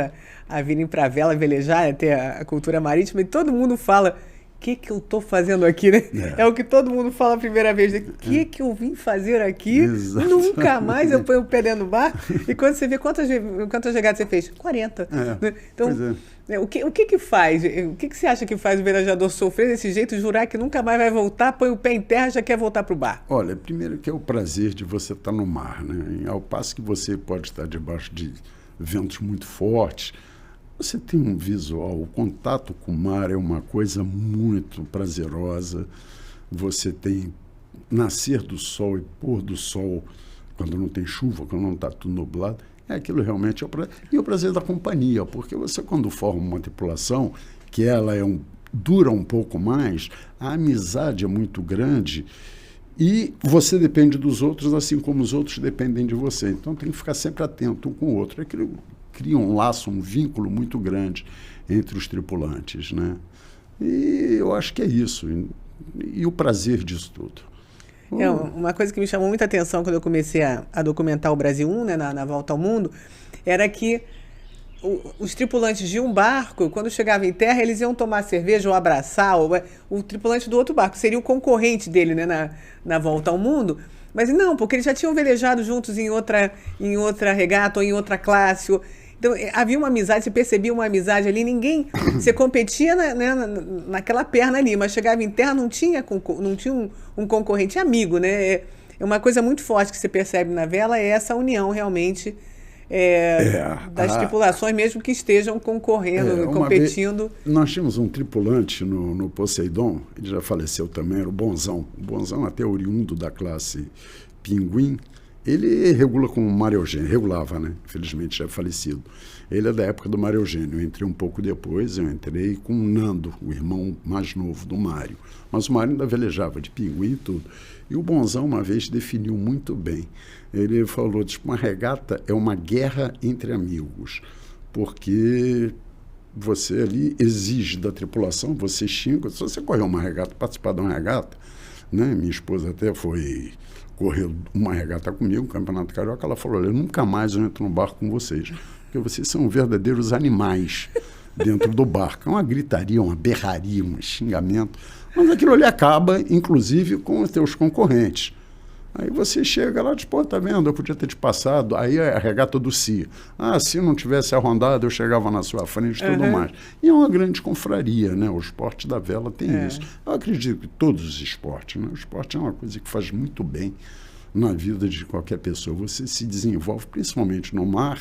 a virem para a vela velejar, a ter a cultura marítima, e todo mundo fala, o que eu estou fazendo aqui, né? É o que todo mundo fala a primeira vez, né? O que eu vim fazer aqui? Exato. Nunca mais eu ponho o pé dentro do bar. E quando você vê quantas regatas você fez? 40. Né? Então, o que faz? O que você acha que faz o velejador sofrer desse jeito, jurar que nunca mais vai voltar, põe o pé em terra e já quer voltar para o bar? Olha, primeiro que é o prazer de você estar no mar, né? Ao passo que você pode estar debaixo de ventos muito fortes, você tem um visual, o contato com o mar é uma coisa muito prazerosa. Você tem nascer do sol e pôr do sol quando não tem chuva, quando não está tudo nublado. Aquilo realmente é o prazer. E o prazer da companhia, porque você, quando forma uma tripulação, que ela dura um pouco mais, a amizade é muito grande e você depende dos outros, assim como os outros dependem de você. Então tem que ficar sempre atento um com o outro. Aquilo cria um laço, um vínculo muito grande entre os tripulantes, né? E eu acho que é isso. E o prazer disso tudo. Uma coisa que me chamou muita atenção quando eu comecei a documentar o Brasil 1, né, na Volta ao Mundo, era que os tripulantes de um barco, quando chegavam em terra, eles iam tomar cerveja ou abraçar o tripulante do outro barco, seria o concorrente dele, né, na Volta ao Mundo. Mas não, porque eles já tinham velejado juntos em outra regata ou em outra classe. Então, havia uma amizade, você percebia uma amizade ali, você competia naquela perna ali, mas chegava em terra, não tinha um concorrente amigo, né? É uma coisa muito forte que você percebe na vela, é essa união realmente das tripulações, mesmo que estejam concorrendo, competindo. Nós tínhamos um tripulante no Poseidon, ele já faleceu também, era o Bonzão. O Bonzão, até oriundo da classe Pinguim. Ele regula com o Mário Eugênio, regulava, né? Infelizmente já é falecido. Ele é da época do Mário Eugênio. Eu entrei um pouco depois, eu entrei com o Nando, o irmão mais novo do Mário. Mas o Mário ainda velejava de pinguim e tudo. E o Bonzão uma vez definiu muito bem. Ele falou, uma regata é uma guerra entre amigos, porque você ali exige da tripulação, você xinga. Se você correr uma regata, participar de uma regata, né? Minha esposa até correu uma regata comigo, um campeonato carioca, ela falou, olha, nunca mais eu entro no barco com vocês, porque vocês são verdadeiros animais dentro do barco. É uma gritaria, uma berraria, um xingamento, mas aquilo ali acaba, inclusive, com os teus concorrentes. Aí você chega lá e diz, pô, tá vendo, eu podia ter te passado. Aí é a regata do CIA. Se não tivesse arrondado, eu chegava na sua frente e tudo mais. E é uma grande confraria, né? O esporte da vela tem isso. Eu acredito que todos os esportes, né? O esporte é uma coisa que faz muito bem na vida de qualquer pessoa. Você se desenvolve, principalmente no mar,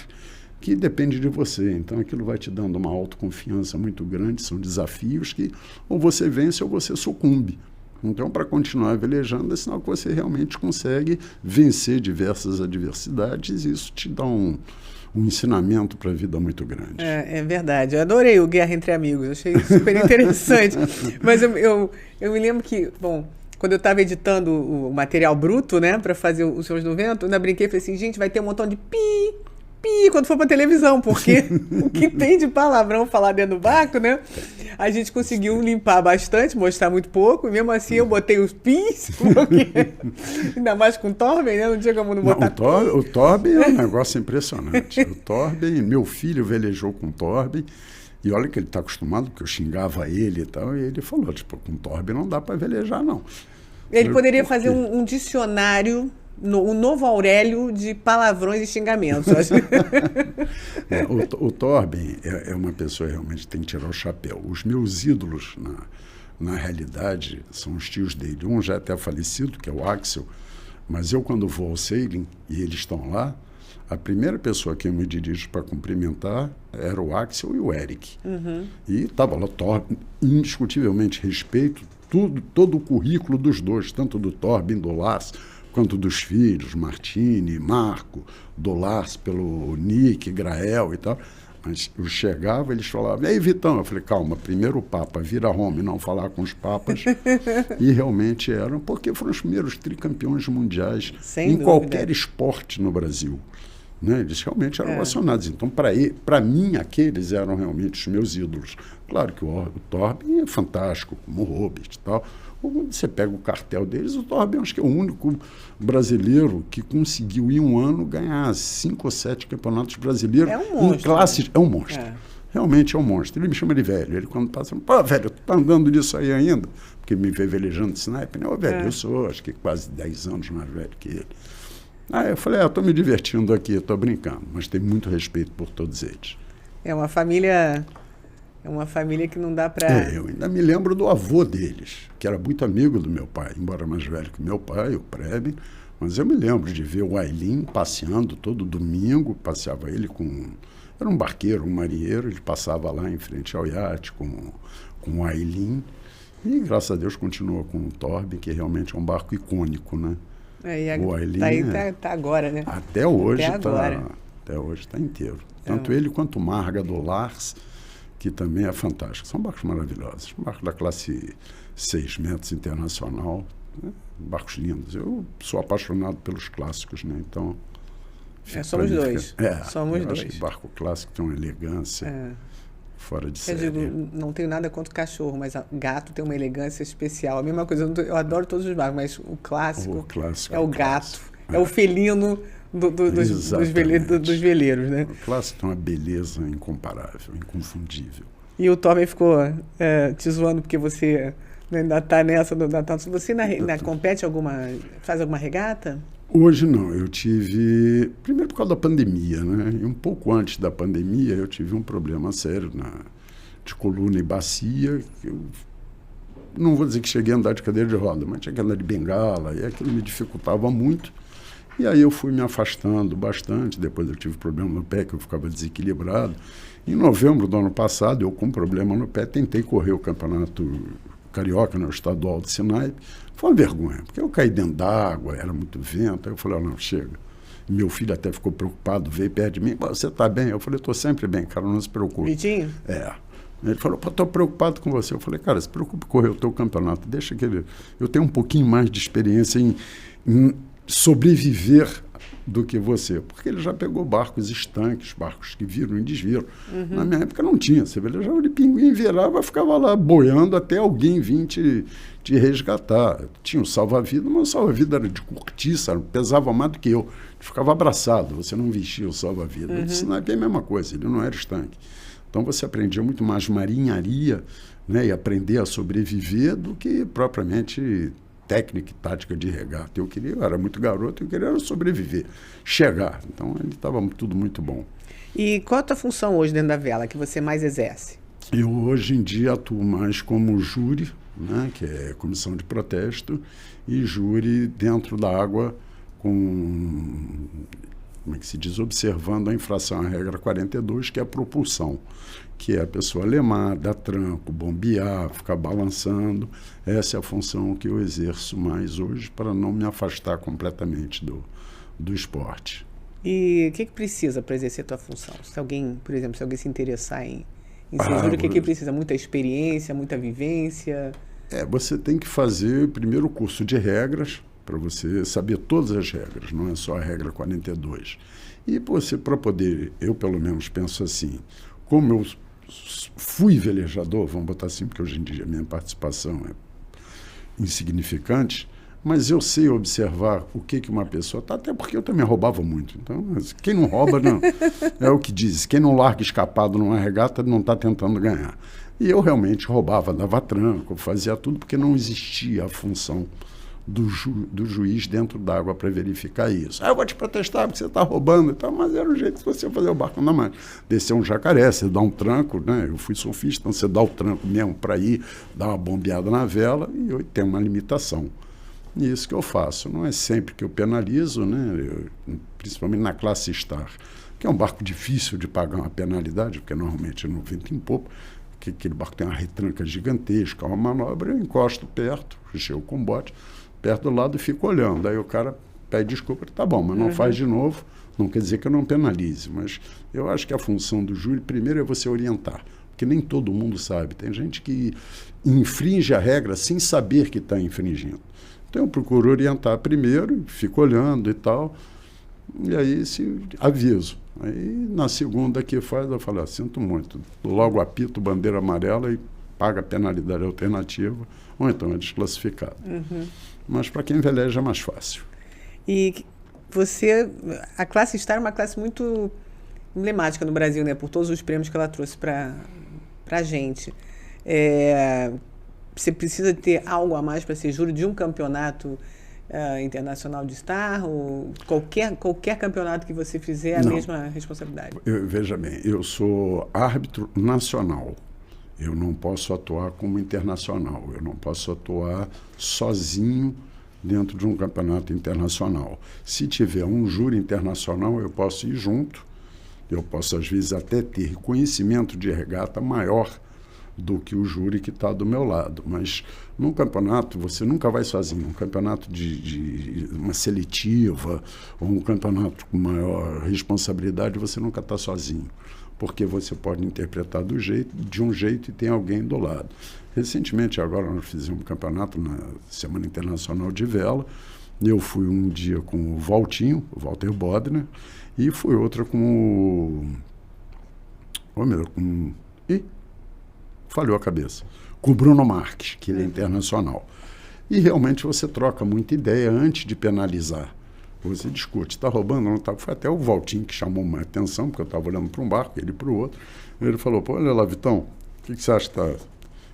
que depende de você. Então, aquilo vai te dando uma autoconfiança muito grande. São desafios que ou você vence ou você sucumbe. Então, para continuar velejando, é sinal que você realmente consegue vencer diversas adversidades, e isso te dá um ensinamento para a vida muito grande. É verdade. Eu adorei o Guerra Entre Amigos, achei super interessante. Mas eu me lembro que, bom, quando eu estava editando o material bruto, né, para fazer os Sons do Vento, eu ainda brinquei e falei assim, gente, vai ter um montão de pi, quando for para televisão, porque o que tem de palavrão falar dentro do barco, né? A gente conseguiu limpar bastante, mostrar muito pouco, e mesmo assim eu botei os pis, porque ainda mais com o Torben, né? Não tinha como não botar. O Torben é um negócio impressionante. O Torben, meu filho velejou com o Torben, e olha que ele está acostumado, porque eu xingava ele e tal, e ele falou, tipo, com o Torben não dá para velejar, não. Ele poderia fazer um dicionário, um novo Aurélio de palavrões e xingamentos. O Torben é uma pessoa que realmente tem que tirar o chapéu. Os meus ídolos, na realidade, são os tios dele. Um já é até falecido, que é o Axel, mas eu, quando vou ao sailing e eles estão lá, a primeira pessoa que eu me dirijo para cumprimentar era o Axel e o Eric. Uhum. E estava lá, Torben, indiscutivelmente respeito todo o currículo dos dois, tanto do Torben, do Lars, quanto dos filhos, Martini, Marco, do Lars pelo Nick, Grael e tal. Mas eu chegava, eles falavam, e aí, Vitão? Eu falei, calma, primeiro o Papa vira Roma e não falar com os papas. E realmente eram, porque foram os primeiros tricampeões mundiais em qualquer esporte no Brasil. Né? Eles realmente eram ovacionados. Então, para mim, aqueles eram realmente os meus ídolos. Claro que o Torben é fantástico, como o Robert e tal. Quando você pega o cartel deles, o Torben acho que é o único brasileiro que conseguiu, em um ano, ganhar 5 ou 7 campeonatos brasileiros em classes. É um monstro. Realmente é um monstro. Ele me chama de velho. Ele, quando passa, pô, velho, tu tá andando disso aí ainda? Porque me vê velejando de sniper, né? Ô, velho, eu sou, acho que quase 10 anos mais velho que ele. Aí eu falei, eu tô me divertindo aqui, eu tô brincando, mas tenho muito respeito por todos eles. É uma família que não dá para... Eu ainda me lembro do avô deles, que era muito amigo do meu pai, embora mais velho que meu pai, o Preben, mas eu me lembro de ver o Ailin passeando todo domingo, passeava ele com... Era um barqueiro, um marinheiro, ele passava lá em frente ao iate com o Ailin, e graças a Deus continuou com o Torben, que realmente é um barco icônico, né? O Ailin tá agora, né? Até hoje está inteiro. Tanto ele quanto o Marga do Lars, que também é fantástico. São barcos maravilhosos. Barco da classe 6 metros internacional, né? Barcos lindos. Eu sou apaixonado pelos clássicos, né? Então... somos dois. Somos dois. Acho que barco clássico tem uma elegância fora de série. Eu digo, não tenho nada contra o cachorro, mas gato tem uma elegância especial. A mesma coisa, eu adoro todos os barcos, mas o clássico é o gato. É o felino dos veleiros, né? O clássico tem uma beleza incomparável, inconfundível. E o Torben ficou te zoando porque você ainda está nessa... Você compete faz alguma regata? Hoje não, eu tive... Primeiro por causa da pandemia, né? E um pouco antes da pandemia eu tive um problema sério de coluna e bacia. Eu não vou dizer que cheguei a andar de cadeira de roda, mas tinha que andar de bengala, e aquilo me dificultava muito. E aí eu fui me afastando bastante, depois eu tive problema no pé, que eu ficava desequilibrado. Em novembro do ano passado, eu com problema no pé, tentei correr o campeonato carioca, né, o estadual de Sinaipe. Foi uma vergonha, porque eu caí dentro d'água, era muito vento, aí eu falei, não, chega. E meu filho até ficou preocupado, veio perto de mim, você está bem? Eu falei, estou sempre bem, cara, não se preocupe. Vitinho? Ele falou, estou preocupado com você. Eu falei, cara, se preocupe correr o teu campeonato, deixa que eu tenho um pouquinho mais de experiência em sobreviver do que você, porque ele já pegou barcos estanques, barcos que viram e desviram. Na minha época não tinha, você velejava de pinguim, virava, ficava lá boiando até alguém vir te resgatar. Tinha um salva-vida, mas o salva-vida era de cortiça, pesava mais do que eu. Ficava abraçado, você não vestia o salva-vida. O sniper é a mesma coisa, ele não era estanque. Então você aprendia muito mais marinharia, né, e aprender a sobreviver do que propriamente técnica e tática de regata. Eu era muito garoto, eu queria sobreviver, chegar. Então, ele estava tudo muito bom. E qual a tua função hoje dentro da vela, que você mais exerce? Eu, hoje em dia, atuo mais como júri, né, que é comissão de protesto, e júri dentro da água como é que se diz, observando a infração à regra 42, que é a propulsão, que é a pessoa lemar, dar tranco, bombear, ficar balançando. Essa é a função que eu exerço mais hoje para não me afastar completamente do esporte. E o que precisa para exercer a tua função? Se alguém, por exemplo, se alguém se interessar em ser júri, o que precisa? Muita experiência, muita vivência? Você tem que fazer primeiro o curso de regras, para você saber todas as regras, não é só a regra 42. E você, para poder, eu pelo menos penso assim, como eu fui velejador, vamos botar assim, porque hoje em dia a minha participação é insignificante, mas eu sei observar o que uma pessoa está, até porque eu também roubava muito. Então, quem não rouba, não. É o que diz, quem não larga escapado numa regata não está tentando ganhar. E eu realmente roubava, dava tranco, fazia tudo, porque não existia a função do juiz dentro d'água para verificar isso. Eu vou te protestar porque você está roubando e tal, mas era o jeito de você fazer o barco andar mais. Descer um jacaré, você dá um tranco, né? Eu fui surfista, então você dá o tranco mesmo para ir, dar uma bombeada na vela e tem uma limitação. E isso que eu faço. Não é sempre que eu penalizo, né? Principalmente na classe Star, que é um barco difícil de pagar uma penalidade, porque normalmente no vento em popa, que aquele barco tem uma retranca gigantesca, uma manobra, eu encosto perto, chego com o bote, perto do lado e fico olhando. Aí o cara pede desculpa, tá bom, mas não faz de novo. Não quer dizer que eu não penalize, mas eu acho que a função do júri, primeiro, é você orientar, porque nem todo mundo sabe. Tem gente que infringe a regra sem saber que está infringindo. Então eu procuro orientar primeiro, fico olhando e tal, e aí aviso. Aí na segunda que faz, eu falo, sinto muito, logo apito, bandeira amarela e paga a penalidade alternativa, ou então é desclassificado. Mas para quem veleja é mais fácil. E a classe Star é uma classe muito emblemática no Brasil, né? Por todos os prêmios que ela trouxe para a gente. Você precisa ter algo a mais para ser júri de um campeonato internacional de Star? Ou qualquer campeonato que você fizer é a mesma responsabilidade? Veja bem, eu sou árbitro nacional. Eu não posso atuar como internacional. Eu não posso atuar sozinho dentro de um campeonato internacional. Se tiver um júri internacional, eu posso ir junto. Eu posso, às vezes, até ter conhecimento de regata maior do que o júri que está do meu lado. Mas num campeonato, você nunca vai sozinho. Um campeonato de uma seletiva ou um campeonato com maior responsabilidade, você nunca está sozinho, porque você pode interpretar de um jeito e tem alguém do lado. Recentemente, agora, nós fizemos um campeonato na Semana Internacional de Vela. Eu fui um dia com o Valtinho, o Walter Bodner, e fui outra com o... falhou a cabeça. Com o Bruno Marques, que ele é internacional. E realmente você troca muita ideia antes de penalizar. Você discute, está roubando, não está? Foi até o Valtinho que chamou minha atenção, porque eu estava olhando para um barco, ele para o outro. Ele falou, pô, olha lá, Vitão, o que você acha que está...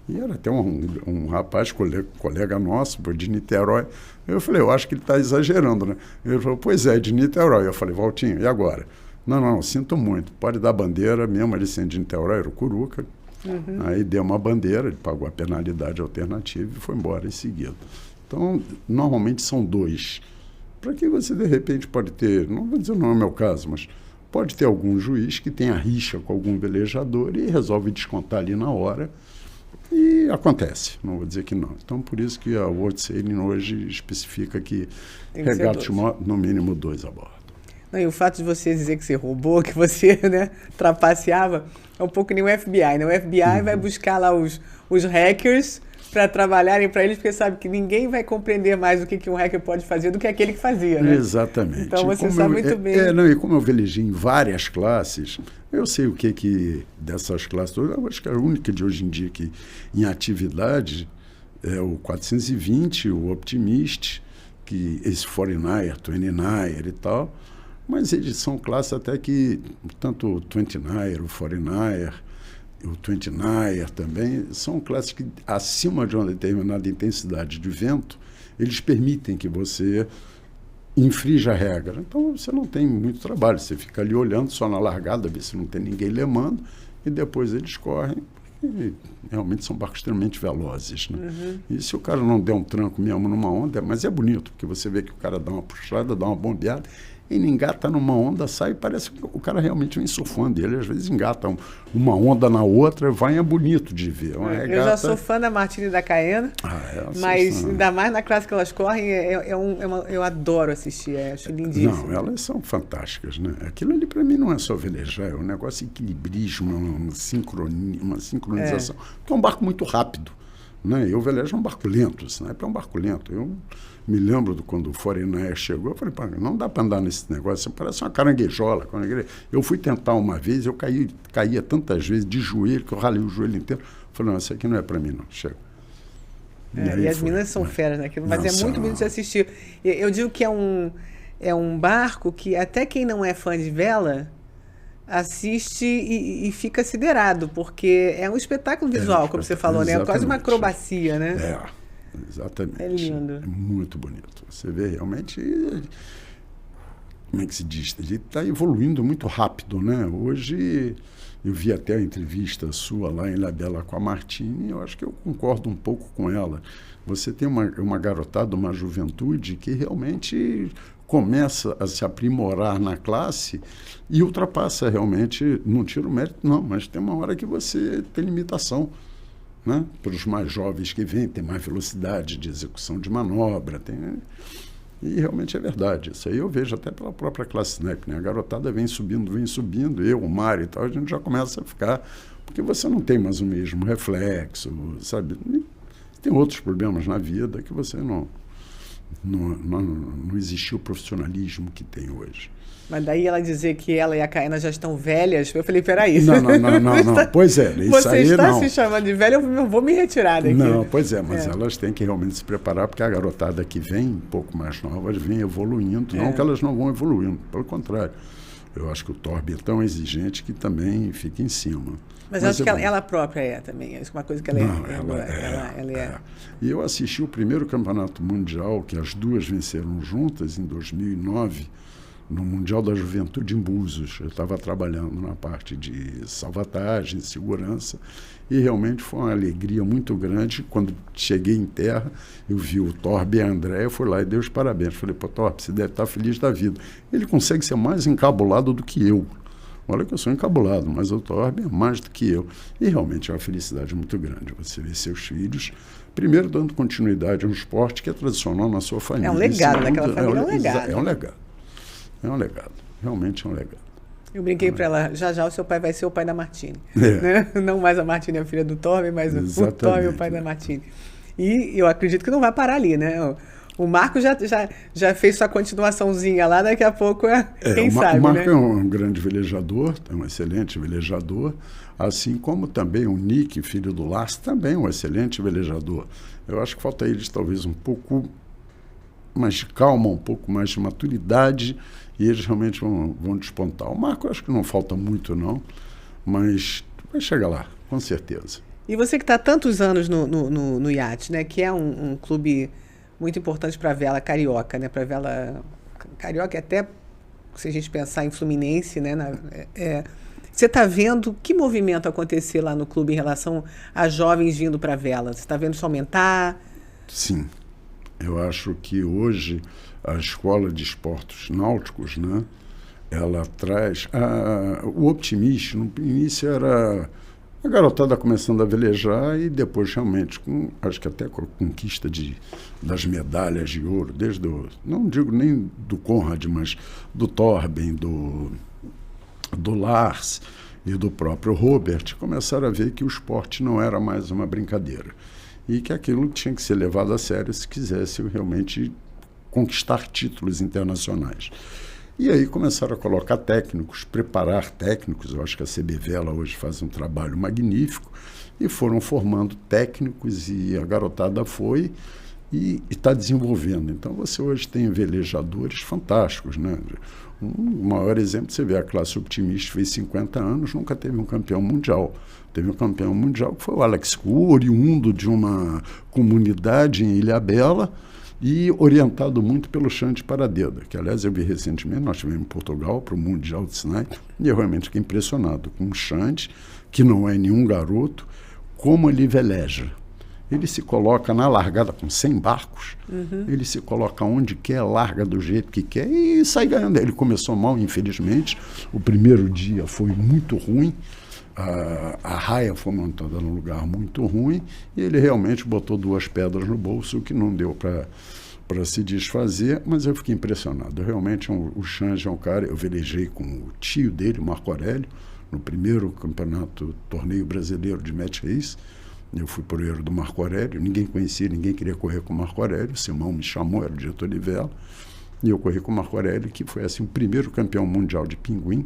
E era até um rapaz, colega nosso, de Niterói. Eu falei, eu acho que ele está exagerando, né? Ele falou, pois é, de Niterói. Eu falei, Valtinho, e agora? Não, sinto muito, pode dar bandeira, mesmo ele sendo de Niterói, era o Curuca. Aí deu uma bandeira, ele pagou a penalidade alternativa e foi embora em seguida. Então, normalmente são dois. Para que você, de repente, pode ter, não vou dizer não é o meu caso, mas pode ter algum juiz que tenha rixa com algum velejador e resolve descontar ali na hora. E acontece, não vou dizer que não. Então, por isso que a World Sailing hoje especifica que regatas no mínimo 2 a bordo. Não, e o fato de você dizer que você roubou, que você, né, trapaceava, é um pouco nem o FBI, né? O FBI vai buscar lá os hackers para trabalharem para eles, porque sabe que ninguém vai compreender mais o que um hacker pode fazer do que aquele que fazia, né? Exatamente. Então você sabe muito bem. E como eu velejei em várias classes, eu sei o que dessas classes todas, eu acho que a única de hoje em dia que em atividade é o 420, o Optimist, que esse 49er, 29er e tal, mas eles são classes até que, tanto o 29er, o 49er, o 29er também, são classes que, acima de uma determinada intensidade de vento, eles permitem que você infrinja a regra. Então, você não tem muito trabalho, você fica ali olhando só na largada, ver se não tem ninguém lemando, e depois eles correm, E realmente são barcos extremamente velozes, né? E se o cara não der um tranco mesmo numa onda, mas é bonito, porque você vê que o cara dá uma puxada, dá uma bombeada, ele engata numa onda, sai e parece que o cara realmente vem surfando. Ele, às vezes, engata uma onda na outra, é bonito de ver. Eu já sou fã da Martini e da Caena, mas ainda mais na classe que elas correm, eu adoro assistir, acho lindíssimo. Não, elas são fantásticas, né? Aquilo ali, para mim, não é só velejar, é um negócio de equilibrismo, uma sincronização, porque é um barco muito rápido. Né? Eu velejo um barco lento, o Snipe é um barco lento. Eu me lembro quando o Foreigner chegou, eu falei, pá, não dá para andar nesse negócio, parece uma caranguejola. Eu fui tentar uma vez, eu caía tantas vezes de joelho, que eu ralei o joelho inteiro. Eu falei, não, isso aqui não é para mim, não, chega. E as meninas são feras naquilo, mas é muito bonito de assistir. Eu digo que é um barco que até quem não é fã de vela assiste e fica siderado, porque é um espetáculo visual, como você falou, né? É quase uma acrobacia, né? Exatamente. É lindo. É muito bonito. Você vê realmente, como é que se diz? Ele está evoluindo muito rápido, né? Hoje, eu vi até a entrevista sua lá em Ilhabela com a Martini, eu acho que eu concordo um pouco com ela. Você tem uma garotada, uma juventude que realmente começa a se aprimorar na classe e ultrapassa realmente, não tira o mérito, não, mas tem uma hora que você tem limitação, né? Para os mais jovens que vêm, tem mais velocidade de execução de manobra, e realmente é verdade. Isso aí eu vejo até pela própria classe Snipe, né? A garotada vem subindo, eu, o Mário e tal, a gente já começa a ficar, porque você não tem mais o mesmo reflexo, sabe? Tem outros problemas na vida que você não existiu o profissionalismo que tem hoje. Mas daí ela dizer que ela e a Caena já estão velhas, eu falei, peraí. Não. Pois é, isso você aí está não. se chamando de velha, eu vou me retirar daqui. Não, pois é, mas elas têm que realmente se preparar, porque a garotada que vem, um pouco mais novas, vem evoluindo, não que elas não vão evoluindo, pelo contrário. Eu acho que o Torbe é tão exigente que também fica em cima. Mas eu acho que ela própria é também, é uma coisa que ela é. E eu assisti o primeiro campeonato mundial, que as duas venceram juntas, em 2009, no Mundial da Juventude em Búzios. Eu estava trabalhando na parte de salvatagem, segurança, e realmente foi uma alegria muito grande. Quando cheguei em terra, eu vi o Torbe e a Andréia, eu fui lá e dei os parabéns. Falei, pô, Torbe, você deve estar feliz da vida. Ele consegue ser mais encabulado do que eu. Olha que eu sou encabulado, mas o Torbe é mais do que eu. E realmente é uma felicidade muito grande você ver seus filhos, primeiro dando continuidade a um esporte que é tradicional na sua família. É um legado, naquela família é um legado. É um legado, realmente é um legado. Eu brinquei para ela, já o seu pai vai ser o pai da Martini. Né? Não mais a Martini, a filha do Torbe, mas o Torbe é o pai da Martini. E eu acredito que não vai parar ali, né? O Marco já fez sua continuaçãozinha lá, daqui a pouco quem sabe, o Marco, né? é um grande velejador, é um excelente velejador, assim como também o Nick, filho do Lars, também é um excelente velejador. Eu acho que falta a eles talvez um pouco mais de calma, um pouco mais de maturidade, e eles realmente vão despontar. O Marco, eu acho que não falta muito, não, mas vai chegar lá, com certeza. E você que está há tantos anos no iate, né, que é um clube muito importante para a vela carioca, né, para a vela carioca, até se a gente pensar em Fluminense, né, você está vendo que movimento acontecer lá no clube em relação a jovens vindo para a vela? Você está vendo isso aumentar? Sim. Eu acho que hoje a Escola de Esportes Náuticos, né, ela traz o optimismo. No início era a garotada começando a velejar e depois realmente, acho que até com a conquista das medalhas de ouro, não digo nem do Conrad, mas do Torben, do Lars e do próprio Robert, começaram a ver que o esporte não era mais uma brincadeira e que aquilo tinha que ser levado a sério se quisesse realmente conquistar títulos internacionais. E aí começaram a colocar técnicos, preparar técnicos. Eu acho que a CB Vela hoje faz um trabalho magnífico, e foram formando técnicos, e a garotada foi e está desenvolvendo. Então você hoje tem velejadores fantásticos, né? Um maior exemplo, você vê a classe Optimist, fez 50 anos, nunca teve um campeão mundial. Teve um campeão mundial que foi o Alex Kuh, oriundo de uma comunidade em Ilhabela e orientado muito pelo Xande Paradeda, que aliás eu vi recentemente, nós estivemos em Portugal para o Mundial de Snipe, e eu realmente fiquei impressionado com o Xande, que não é nenhum garoto, como ele veleja. Ele se coloca na largada com 100 barcos, ele se coloca onde quer, larga do jeito que quer e sai ganhando. Ele começou mal, infelizmente. O primeiro dia foi muito ruim. A raia foi montada num lugar muito ruim e ele realmente botou 2 pedras no bolso, o que não deu para se desfazer, mas eu fiquei impressionado. Realmente, o Xande é um cara... Eu velejei com o tio dele, Marco Aurélio, no primeiro torneio brasileiro de match race. Eu fui proeiro do Marco Aurélio, ninguém conhecia, ninguém queria correr com o Marco Aurélio. O Simão me chamou, era o diretor de vela, e eu corri com o Marco Aurélio, que foi assim, o primeiro campeão mundial de pinguim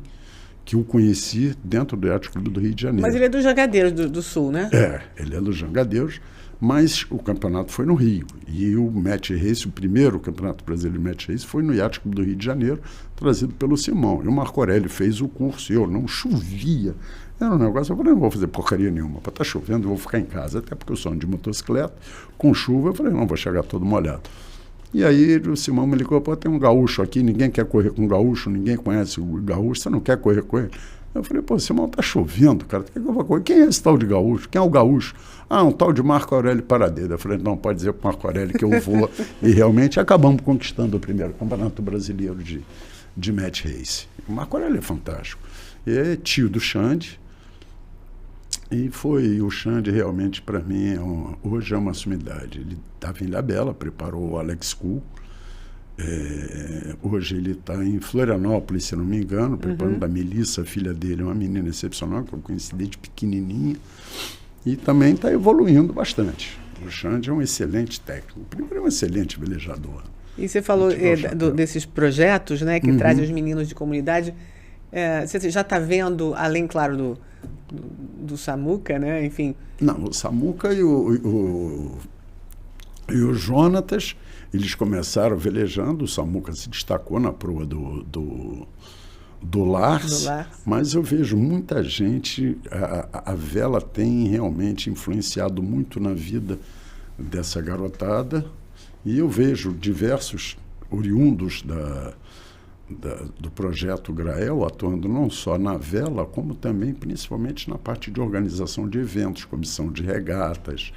que eu conheci dentro do Yacht Clube do Rio de Janeiro. Mas ele é dos Jangadeiros do Sul, né? Ele é dos Jangadeiros, mas o campeonato foi no Rio. E o match race, o primeiro campeonato brasileiro de match race, foi no Yacht Clube do Rio de Janeiro, trazido pelo Simão. E o Marco Aurélio fez o curso, e eu não chovia. Era um negócio, eu falei, não vou fazer porcaria nenhuma, para estar chovendo, eu vou ficar em casa, até porque eu sou de motocicleta, com chuva, eu falei, não, vou chegar todo molhado. E aí o Simão me ligou, pô, tem um gaúcho aqui, ninguém quer correr com gaúcho, ninguém conhece o gaúcho, você não quer correr com ele? Eu falei, pô, Simão, tá chovendo, cara, que eu vou correr? Quem é esse tal de gaúcho? Quem é o gaúcho? Ah, um tal de Marco Aurélio Paradeiro. Eu falei, não, pode dizer para o Marco Aurélio que eu vou. E realmente acabamos conquistando o primeiro campeonato brasileiro de match race. O Marco Aurélio é fantástico. E é tio do Xande. E o Xande realmente, para mim, hoje é uma sumidade. Ele estava em Ilhabela, preparou o Alex School. Hoje ele está em Florianópolis, se não me engano, preparando a Melissa, a filha dele, uma menina excepcional, que eu conheci desde pequenininha. E também está evoluindo bastante. O Xande é um excelente técnico. Primeiro, é um excelente velejador. E você falou desses projetos, né, que trazem os meninos de comunidade. Você já está vendo, além, claro, do Samuca, né? Enfim. Não, o Samuca e o Jonatas, eles começaram velejando. O Samuca se destacou na proa do Lars, mas eu vejo muita gente, a vela tem realmente influenciado muito na vida dessa garotada, e eu vejo diversos oriundos do projeto Grael atuando não só na vela, como também, principalmente, na parte de organização de eventos, comissão de regatas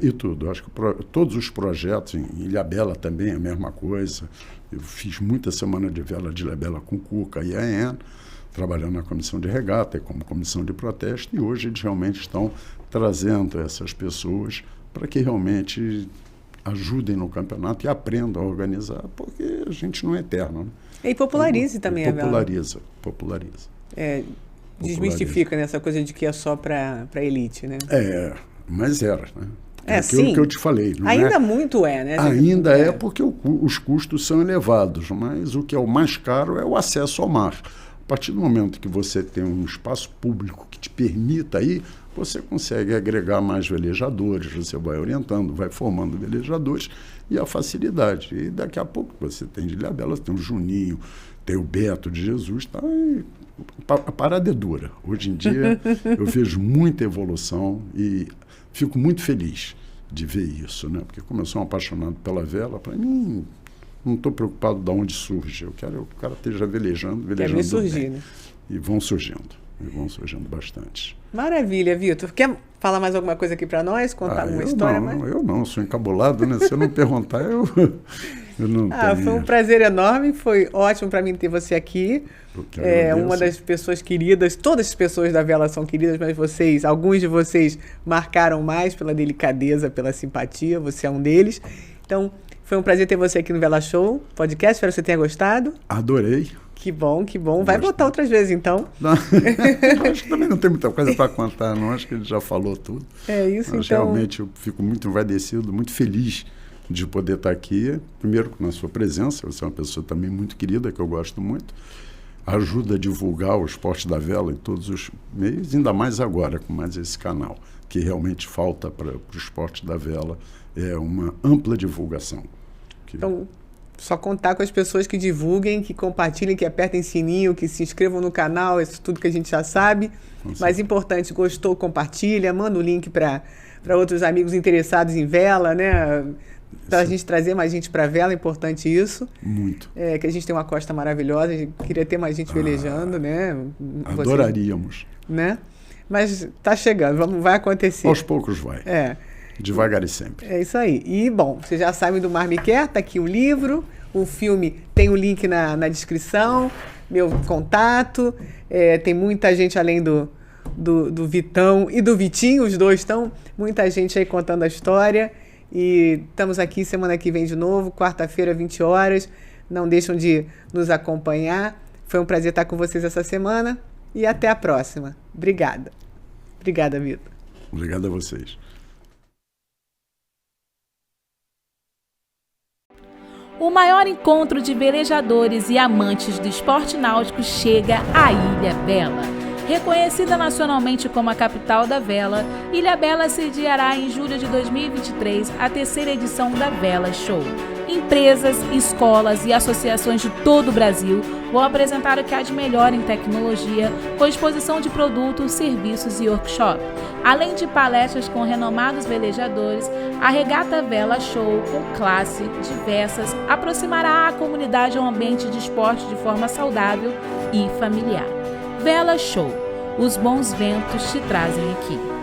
e tudo. Eu acho que todos os projetos, em Ilhabela também é a mesma coisa. Eu fiz muita semana de vela de Ilhabela com Cuca e a Anne, trabalhando na comissão de regata e como comissão de protesto, e hoje eles realmente estão trazendo essas pessoas para que realmente ajudem no campeonato e aprendam a organizar, porque a gente não é eterno, né? E popularize também a vela. Populariza. Desmistifica, né, essa coisa de que é só para elite, né? Mas era, né? Sim. Que eu te falei. Ainda muito né? Ainda é porque os custos são elevados, mas o que é o mais caro é o acesso ao mar. A partir do momento que você tem um espaço público que te permita ir, você consegue agregar mais velejadores, você vai orientando, vai formando velejadores, e a facilidade. E daqui a pouco você tem de Ilhabela, tem o Juninho, tem o Beto de Jesus, tá? A parada é dura. Hoje em dia eu vejo muita evolução e fico muito feliz de ver isso, né? Porque como eu sou um apaixonado pela vela, para mim não estou preocupado de onde surge. Eu quero que o cara esteja velejando Quer surgir, bem. Né? E vão surgindo bastante. Maravilha, Vitor. Quer falar mais alguma coisa aqui para nós? Contar uma história? Eu não, sou encabulado, né? Se eu não perguntar, eu não tenho. Foi um prazer enorme, foi ótimo para mim ter você aqui. Uma das pessoas queridas, todas as pessoas da vela são queridas, mas alguns de vocês marcaram mais pela delicadeza, pela simpatia, você é um deles. Então, foi um prazer ter você aqui no Vela Show Podcast, espero que você tenha gostado. Adorei. Que bom. Vai botar outras vezes, então. Não, acho que também não tem muita coisa para contar, não. Acho que ele já falou tudo. É isso, mas então. Realmente, eu fico muito envaidecido, muito feliz de poder estar aqui. Primeiro, na sua presença. Você é uma pessoa também muito querida, que eu gosto muito. Ajuda a divulgar o esporte da vela em todos os meios, ainda mais agora, com mais esse canal, que realmente falta para o esporte da vela. É uma ampla divulgação. Então, só contar com as pessoas que divulguem, que compartilhem, que apertem sininho, que se inscrevam no canal, isso tudo que a gente já sabe. Mais importante, gostou, compartilha, manda o link para outros amigos interessados em vela, né? Para a gente trazer mais gente para a vela, é importante isso. Muito. Que a gente tem uma costa maravilhosa, a gente queria ter mais gente velejando, né? Adoraríamos. Né? mas tá chegando, vai acontecer. Aos poucos vai. Devagar e sempre. É isso aí. E, bom, vocês já sabem do Mar Me Quer, tá aqui o livro, o filme tem o link na descrição, meu contato, tem muita gente além do Vitão e do Vitinho, os dois estão, muita gente aí contando a história, e estamos aqui semana que vem de novo, quarta-feira, 20 horas, não deixam de nos acompanhar. Foi um prazer estar com vocês essa semana, e até a próxima. Obrigada. Obrigada, Vitor. Obrigado a vocês. O maior encontro de velejadores e amantes do esporte náutico chega à Ilha Bela. Reconhecida nacionalmente como a capital da vela, Ilha Bela sediará em julho de 2023 a terceira edição da Vela Show. Empresas, escolas e associações de todo o Brasil vão apresentar o que há de melhor em tecnologia, com exposição de produtos, serviços e workshop. Além de palestras com renomados velejadores, a Regata Vela Show, com classe diversas, aproximará a comunidade a um ambiente de esporte de forma saudável e familiar. Vela Show. Os bons ventos te trazem aqui.